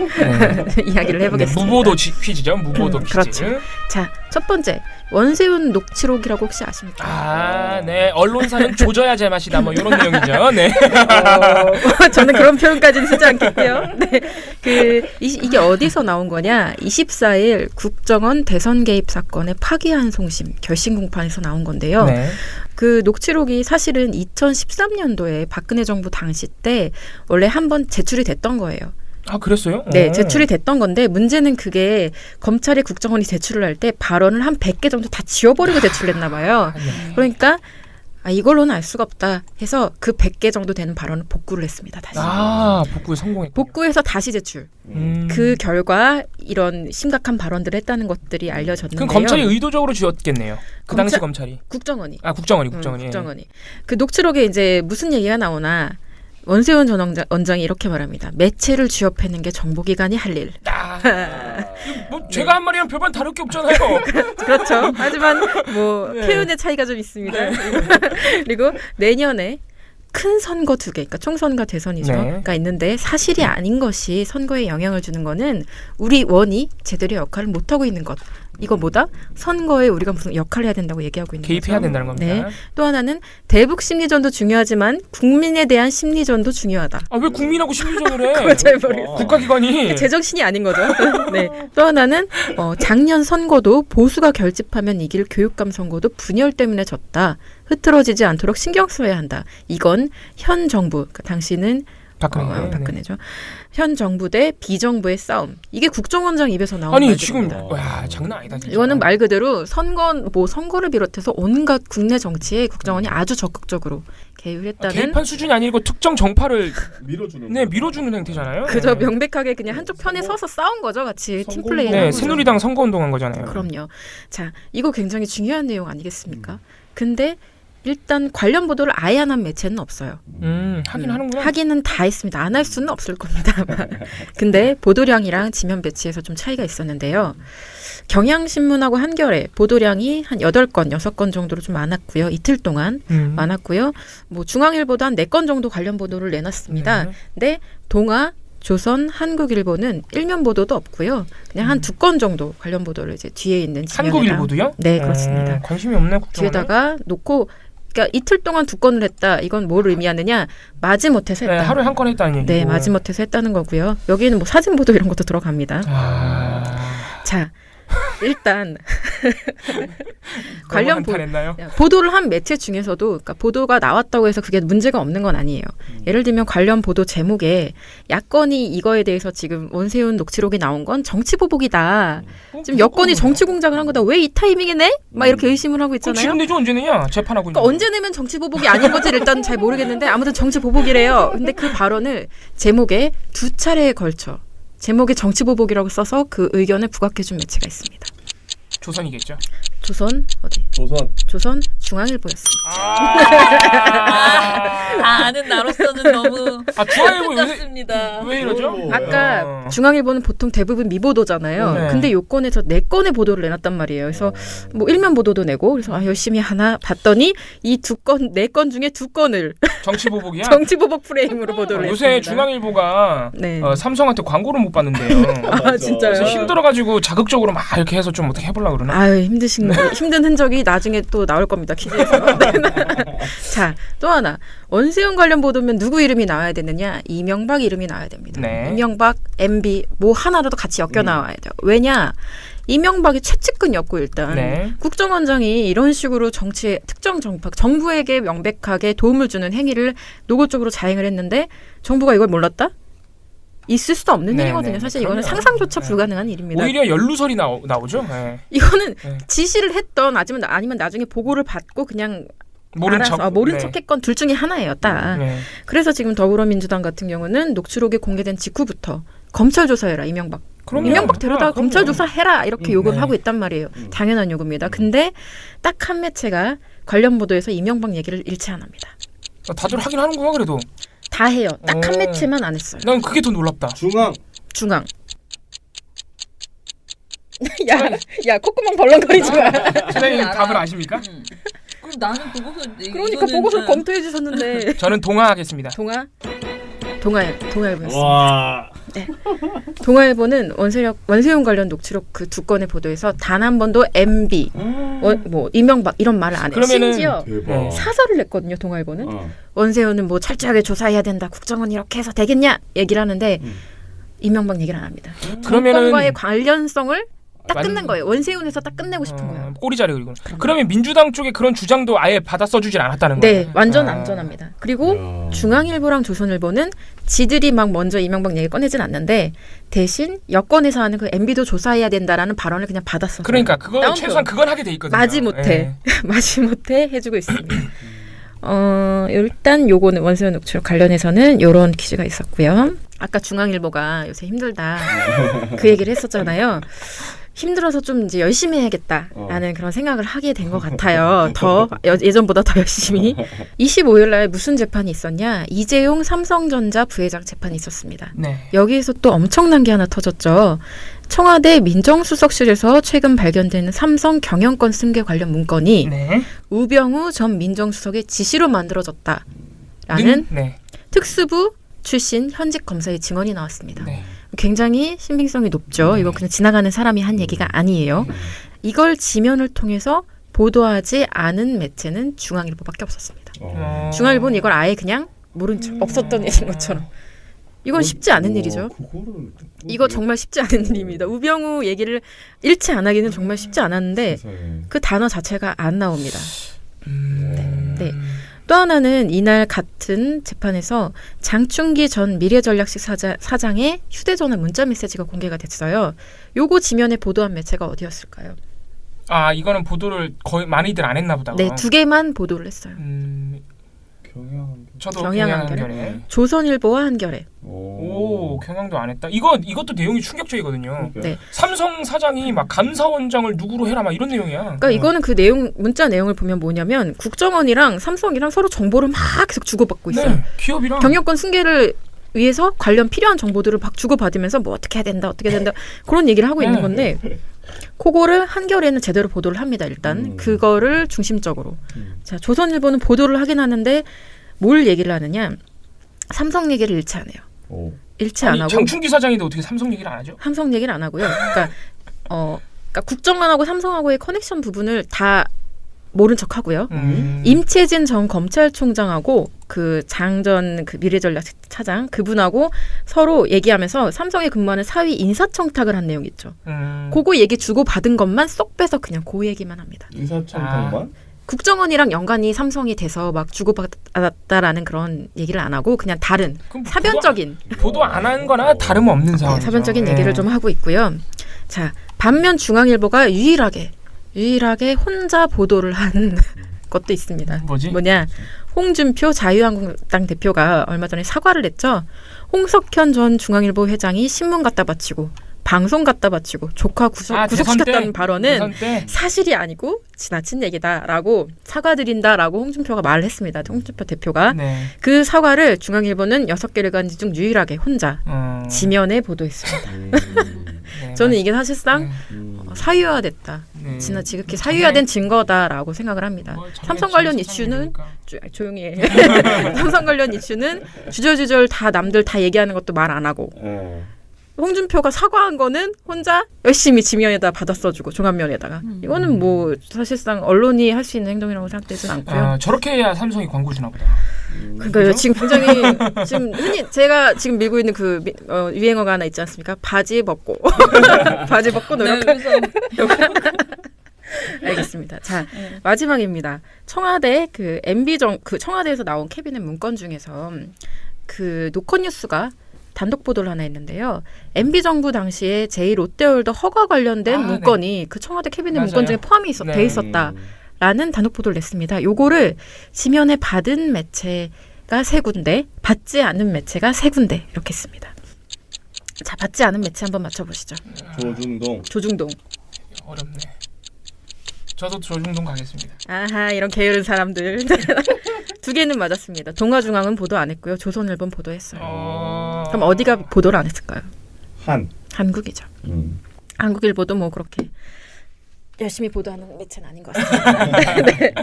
이야기를 해보겠습니다. 네, 무보도 퀴즈죠. 무보도 퀴즈. 그렇죠. 자, 첫 번째 원세훈 녹취록이라고 혹시 아십니까? 아, 네. 언론사는 조져야 제맛이다. 뭐 이런 내용이죠. 네. 저는 그런 표현까지는 쓰지 않겠고요. 네. 이게 어디서 나온 거냐? 24일 국정원 대선 개입 사건의 파기환송심 결심 공판에서 나온 건데요. 네. 그 녹취록이 사실은 2013년도에 박근혜 정부 당시 때 원래 한번 제출이 됐던 거예요. 아, 그랬어요? 네, 제출이 됐던 건데 문제는 그게 검찰이 국정원이 제출을 할 때 발언을 한 100개 정도 다 지워버리고 제출을 했나 봐요. 그러니까 이걸로는 알 수가 없다 해서 그 100개 정도 되는 발언을 복구를 했습니다. 다시. 복구에 성공했군요. 복구해서 다시 제출. 그 결과 이런 심각한 발언들을 했다는 것들이 알려졌는데요. 그럼 검찰이 의도적으로 지웠겠네요. 그 당시 검찰이. 국정원이. 국정원이. 그 녹취록에 이제 무슨 얘기가 나오나 원세훈 전 원장이 이렇게 말합니다. 매체를 쥐어패는 게 정보기관이 할 일. 뭐 제가 한 말이랑 별반 다를 게 없잖아요. 그렇죠. 하지만 뭐 표현의 차이가 좀 있습니다. 그리고 내년에 큰 선거 2개, 그러니까 총선과 대선이죠. 가 있는데 사실이 아닌 것이 선거에 영향을 주는 거는 우리 원이 제대로 역할을 못하고 있는 것. 이거 뭐다? 선거에 우리가 무슨 역할을 해야 된다고 얘기하고 있는 개입해야 거죠. 된다는 겁니다. 네. 또 하나는 대북 심리전도 중요하지만 국민에 대한 심리전도 중요하다. 왜 국민하고 심리전을 해? 그걸 잘 모르겠어요. 국가기관이. 제정신이 아닌 거죠. 네. 또 하나는 작년 선거도 보수가 결집하면 이길 교육감 선거도 분열 때문에 졌다. 흐트러지지 않도록 신경 써야 한다. 이건 현 정부, 그러니까 당시는 박근혜죠. 현 정부 대 비정부의 싸움. 이게 국정원장 입에서 나온 말입니다. 지금 장난 아니다. 진짜. 이거는 말 그대로 선거를 비롯해서 온갖 국내 정치에 국정원이 아주 적극적으로 개입을 했다는. 개입한 수준이 아니고 특정 정파를 밀어주는 행태잖아요. 그저 명백하게 그냥 한쪽 편에 서서 싸운 거죠, 같이 팀플레이. 네, 새누리당 선거운동한 거잖아요. 그럼요. 자, 이거 굉장히 중요한 내용 아니겠습니까? 근데 일단 관련 보도를 아예 안 한 매체는 없어요. 하긴 하는구나. 하기는 다 했습니다. 안 할 수는 없을 겁니다. 근데 보도량이랑 지면 배치에서 좀 차이가 있었는데요. 경향신문하고 한겨레 보도량이 한 8건, 6건 정도로 좀 많았고요. 이틀 동안 많았고요. 뭐 중앙일보도 한 4건 정도 관련 보도를 내놨습니다. 근데 동아, 조선, 한국일보는 일면 보도도 없고요. 그냥 한 2건 정도 관련 보도를 이제 뒤에 있는 지면에다. 한국일보도요? 네, 그렇습니다. 관심이 없네, 국정원에. 뒤에다가 놓고 그러니까 이틀 동안 2건을 했다. 이건 뭘 의미하느냐? 마지못해서 했다. 하루에 한 건 했다는 얘기고. 네, 마지못해서 했다는 거고요. 여기는 뭐 사진 보도 이런 것도 들어갑니다. 자, 일단 관련 보도를 한 매체 중에서도 그러니까 보도가 나왔다고 해서 그게 문제가 없는 건 아니에요. 예를 들면 관련 보도 제목에 야권이 이거에 대해서 지금 원세훈 녹취록이 나온 건 정치 보복이다. 지금 여권이 정치 공작을 한 거다. 왜 이 타이밍에 내? 막 이렇게 의심을 하고 있잖아요. 지금 내죠 언제 내냐? 재판하고 그러니까 언제 내면 정치 보복이 아닌 건지 일단 잘 모르겠는데 아무튼 정치 보복이래요. 근데 그 발언을 제목에 2차례에 걸쳐 제목에 정치 보복이라고 써서 그 의견을 부각해준 매체가 있습니다. 조선이겠죠. 조선 어디? 조선. 중앙일보였습니다. 아는 나로서는 너무 중앙일보 안타깝습니다. 왜 이러죠? 아까 중앙일보는 보통 대부분 미보도잖아요. 네. 근데 요건에서 4건의 보도를 내놨단 말이에요. 그래서 뭐 일면 보도도 내고 그래서 열심히 하나 봤더니 이 4건 중에 2건을 정치보복이야? 정치보복 프레임으로 보도를 요새 했습니다. 중앙일보가 삼성한테 광고를 못 받는데요. 아, 진짜요? 그래서 힘들어가지고 자극적으로 막 이렇게 해서 좀 어떻게 해보려고 그러나? 아유, 힘든 흔적이 나중에 또 나올 겁니다. 기사에서. 자, 또 하나. 원세훈 관련 보도면 누구 이름이 나와야 되느냐? 이명박 이름이 나와야 됩니다. 네. 이명박, MB 뭐 하나라도 같이 엮여 나와야 돼요. 왜냐? 이명박이 최측근이었고 일단 네. 국정원장이 이런 식으로 정치에 특정 정부에게 명백하게 도움을 주는 행위를 노골적으로 자행을 했는데 정부가 이걸 몰랐다? 있을 수도 없는 일이거든요. 사실 이거는 상상조차 불가능한 일입니다. 오히려 연루설이 나오죠. 네. 이거는 지시를 했던 아니면 나중에 보고를 받고 그냥 모른 척했건 둘 중에 하나예요. 딱. 그래서 지금 더불어민주당 같은 경우는 녹취록이 공개된 직후부터 검찰 조사해라 이명박. 이명박 데려다가 검찰 조사해라 이렇게 요구를 하고 있단 말이에요. 당연한 요구입니다. 근데 딱 한 매체가 관련 보도에서 이명박 얘기를 일치 안 합니다. 다들 하긴 하는구나 그래도. 다 해요. 딱 한 매체만 안 했어요. 난 그게 더 놀랍다. 중앙. 야 콧구멍 벌렁거리지 마. 선생님 답을 아십니까? 그럼 나는 보고서 그러니까 보고서 검토해 주셨는데. 저는 동아하겠습니다. 동아일보였습니다. 와. 네. 동아일보는 원세훈 관련 녹취록 그 2건의 보도에서 단 한 번도 MB, 뭐 이명박 이런 말을 안 해요. 심지어 사설을 냈거든요. 동아일보는 원세훈은 뭐 철저하게 조사해야 된다. 국정원 이렇게 해서 되겠냐 얘기를 하는데 이명박 얘기를 안 합니다. 정권과의 관련성을 딱 끝낸 거예요. 원세훈에서 딱 끝내고 싶은 거예요. 꼬리자리 그리고. 그러면 민주당 쪽에 그런 주장도 아예 받아 써주질 않았다는 거예요. 네, 완전 안전합니다. 그리고 중앙일보랑 조선일보는 지들이 막 먼저 이명박 얘기 꺼내진 않는데 대신 여권에서 하는 그 MB도 조사해야 된다라는 발언을 그냥 받았어요. 그러니까 그거 최소한 그건 하게 돼 있거든요. 마지못해 해주고 있습니다. 일단 요거는 원세훈 녹취록 관련해서는 요런 기사가 있었고요. 아까 중앙일보가 요새 힘들다 그 얘기를 했었잖아요. 힘들어서 좀 이제 열심히 해야겠다라는 그런 생각을 하게 된 것 같아요. 예전보다 더 열심히. 25일 날 무슨 재판이 있었냐? 이재용 삼성전자 부회장 재판이 있었습니다. 네. 여기에서 또 엄청난 게 하나 터졌죠. 청와대 민정수석실에서 최근 발견된 삼성 경영권 승계 관련 문건이 우병우 전 민정수석의 지시로 만들어졌다라는 특수부 출신 현직 검사의 증언이 나왔습니다. 굉장히 신빙성이 높죠. 이거 그냥 지나가는 사람이 한 얘기가 아니에요. 이걸 지면을 통해서 보도하지 않은 매체는 중앙일보밖에 없었습니다. 중앙일보는 이걸 아예 그냥 모른 척 없었던 일인 것처럼. 이건 쉽지 않은 일이죠. 이거 정말 쉽지 않은 일입니다. 우병우 얘기를 일치 안 하기는 정말 쉽지 않았는데 그 단어 자체가 안 나옵니다. 네. 또 하나는 이날 같은 재판에서 장충기 전 미래전략실 사장의 휴대전화 문자 메시지가 공개가 됐어요. 요거 지면에 보도한 매체가 어디였을까요? 이거는 보도를 거의 많이들 안 했나 보다. 네, 2개만 보도를 했어요. 저도 경향한겨레. 조선일보와 한겨레. 오, 경향도 안 했다. 이것도 내용이 충격적이거든요. 네. 삼성 사장이 막 감사원장을 누구로 해라 막 이런 내용이야. 그러니까 이거는 그 문자 내용을 보면 뭐냐면 국정원이랑 삼성이랑 서로 정보를 막 계속 주고받고 있어요. 기업이랑 경영권 승계를 위해서 관련 필요한 정보들을 막 주고받으면서 뭐 어떻게 해야 된다 그런 얘기를 하고 있는 건데 그거를 한겨레는 제대로 보도를 합니다. 일단 그거를 중심적으로. 자, 조선일보는 보도를 하긴 하는데 뭘 얘기를 하느냐? 삼성 얘기를 일치 안 해요. 일치 안 하고. 장충기 사장인데 어떻게 삼성 얘기를 안 하죠? 삼성 얘기를 안 하고요. 그러니까 국정원하고 삼성하고의 커넥션 부분을 다 모른 척 하고요. 임채진 전 검찰총장하고 그 장전 그 미래전략 차장 그분하고 서로 얘기하면서 삼성에 근무하는 사위 인사청탁을 한 내용 있죠. 그거 얘기 주고 받은 것만 쏙 빼서 그냥 그 얘기만 합니다. 인사청탁만? 국정원이랑 연관이 삼성이 돼서 막 주고받았다라는 그런 얘기를 안 하고 그냥 다른 사변적인 보도 안 한 거나 다름없는 상황. 사변적인 얘기를 좀 하고 있고요. 자, 반면 중앙일보가 유일하게 혼자 보도를 한 것도 있습니다. 뭐냐? 홍준표 자유한국당 대표가 얼마 전에 사과를 했죠. 홍석현 전 중앙일보 회장이 신문 갖다 바치고 방송 갖다 바치고 조카 구속시켰다는 발언은 사실이 아니고 지나친 얘기다라고 사과드린다라고 홍준표가 말을 했습니다. 홍준표 대표가. 네. 그 사과를 중앙일보는 6개 일간지 중 유일하게 혼자 지면에 보도했습니다. 저는 이게 사실상 사유화됐다. 지극히 사유화된 증거다라고 생각을 합니다. 삼성 관련 이슈는 조용히 해. 삼성 관련 이슈는 주절주절 다 남들 다 얘기하는 것도 말 안 하고 홍준표가 사과한 거는 혼자 열심히 지면에다 받아 써주고 종합면에다가 이거는 뭐 사실상 언론이 할 수 있는 행동이라고 생각되지는 않고요. 저렇게 해야 삼성이 광고 주나 보다. 그러니까요. 지금 굉장히 지금 흔히 제가 지금 밀고 있는 그 유행어가 하나 있지 않습니까? 바지 벗고 바지 벗고 노력하는. 알겠습니다. 자, 마지막입니다. 청와대 그 그 청와대에서 나온 캐비넷 문건 중에서 그 노컷뉴스가 단독 보도를 하나 했는데요. MB 정부 당시에 제2롯데월드 허가 관련된 문건이 네. 그 청와대 캐비넷 맞아요. 문건 중에 포함이 돼 있었다라는 단독 보도를 냈습니다. 요거를 지면에 받은 매체가 3군데, 받지 않은 매체가 3군데 이렇게 했습니다. 자, 받지 않은 매체 한번 맞춰보시죠. 조중동. 어렵네. 저도 조중동 가겠습니다. 아하, 이런 게으른 사람들. 2개는 맞았습니다. 동아중앙은 보도 안 했고요. 조선일보는 보도했어요. 그럼 어디가 보도를 안 했을까요? 한국이죠. 한국일보도 뭐 그렇게 열심히 보도하는 매체는 아닌 것 같습니다.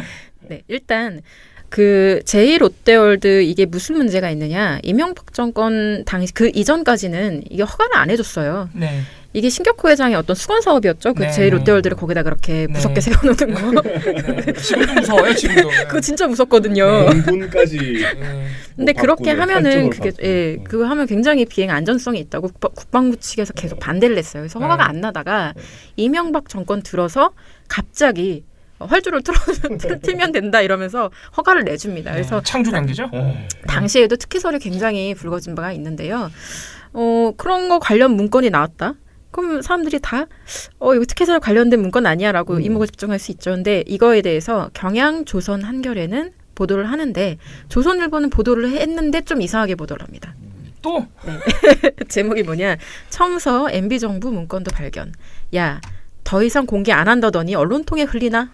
네, 일단 그 제2롯데월드 이게 무슨 문제가 있느냐? 이명박 정권 당시 그 이전까지는 이게 허가를 안 해줬어요. 네. 이게 신격호 회장의 어떤 수건 사업이었죠. 그 제2롯데월드를 거기다 그렇게 무섭게 세워놓는 거. 지금도 무서워요. 지금도. 그거 진짜 무섭거든요. 명분까지. 근데 그렇게 하면은 그게 그거 하면 굉장히 비행 안전성이 있다고 국방부 측에서 계속 반대를 했어요. 그래서 허가가 안 나다가 이명박 정권 들어서 갑자기 활주를 틀면 된다 이러면서 허가를 내줍니다. 그래서 창조 경제죠. 당시에도 특혜설이 굉장히 불거진 바가 있는데요. 그런 거 관련 문건이 나왔다. 그럼 사람들이 다 이거 특혜설 관련된 문건 아니야라고 이목을 집중할 수 있죠. 근데 이거에 대해서 경향, 조선, 한겨레는 보도를 하는데 조선일보는 보도를 했는데 좀 이상하게 보도를 합니다. 또? 네. 제목이 뭐냐. 처음서 MB정부 문건도 발견. 야, 더 이상 공개 안 한다더니 언론통에 흘리나?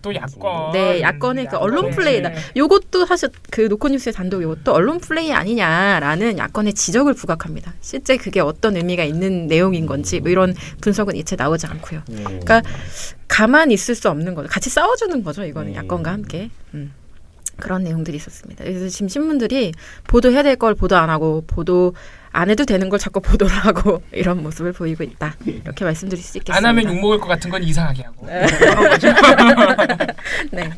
또 야권. 네, 야권의 그 언론 플레이다. 요것도 사실 그 노컷뉴스의 단독 요것도 언론 플레이 아니냐라는 야권의 지적을 부각합니다. 실제 그게 어떤 의미가 있는 내용인 건지 뭐 이런 분석은 이체 나오지 않고요. 그러니까 가만히 있을 수 없는 거죠. 같이 싸워주는 거죠. 이거는 야권과 함께. 그런 내용들이 있었습니다. 그래서 지금 신문들이 보도해야 될 걸 보도 안 하고 보도 안 해도 되는 걸 자꾸 보도를 하고 이런 모습을 보이고 있다. 이렇게 말씀드릴 수 있겠습니다. 안 하면 욕먹을 것 같은 건 이상하게 하고. 네.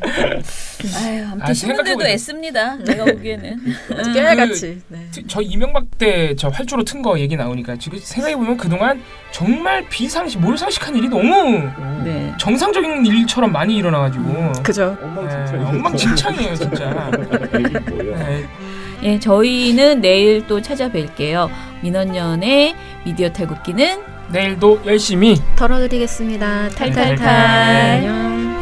아유, 아무튼 신문들도 애씁니다. 내가 보기에는. 깨알같이. 저 이명박 때 저 활주로 튼 거 얘기 나오니까 지금 생각해보면 그동안 정말 몰상식한 일이 너무 정상적인 일처럼 많이 일어나가지고. 그죠. 엉망진창이에요 진짜. 예, 저희는 내일 또 찾아뵐게요. 민원연의 미디어 탈곡기는 내일도 열심히 털어드리겠습니다. 탈탈탈. 안녕.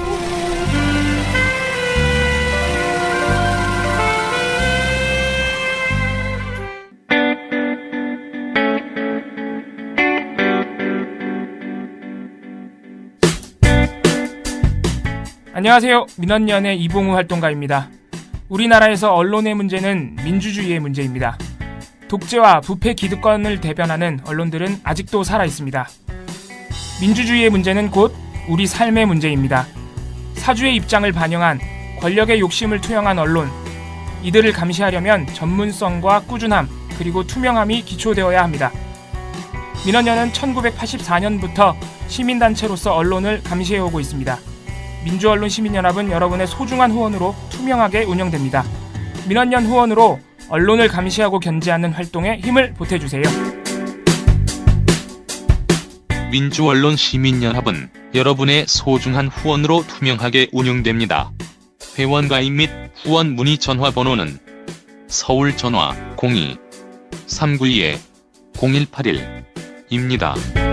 안녕하세요. 민원연의 이봉우 활동가입니다. 우리나라에서 언론의 문제는 민주주의의 문제입니다. 독재와 부패 기득권을 대변하는 언론들은 아직도 살아있습니다. 민주주의의 문제는 곧 우리 삶의 문제입니다. 사주의 입장을 반영한 권력의 욕심을 투영한 언론, 이들을 감시하려면 전문성과 꾸준함 그리고 투명함이 기초되어야 합니다. 민원연은 1984년부터 시민단체로서 언론을 감시해오고 있습니다. 민주언론 시민연합은 여러분의 소중한 후원으로 투명하게 운영됩니다. 민원연 후원으로 언론을 감시하고 견제하는 활동에 힘을 보태주세요. 민주언론 시민연합은 여러분의 소중한 후원으로 투명하게 운영됩니다. 회원 가입 및 후원 문의 전화번호는 서울 전화 02-392-0181입니다.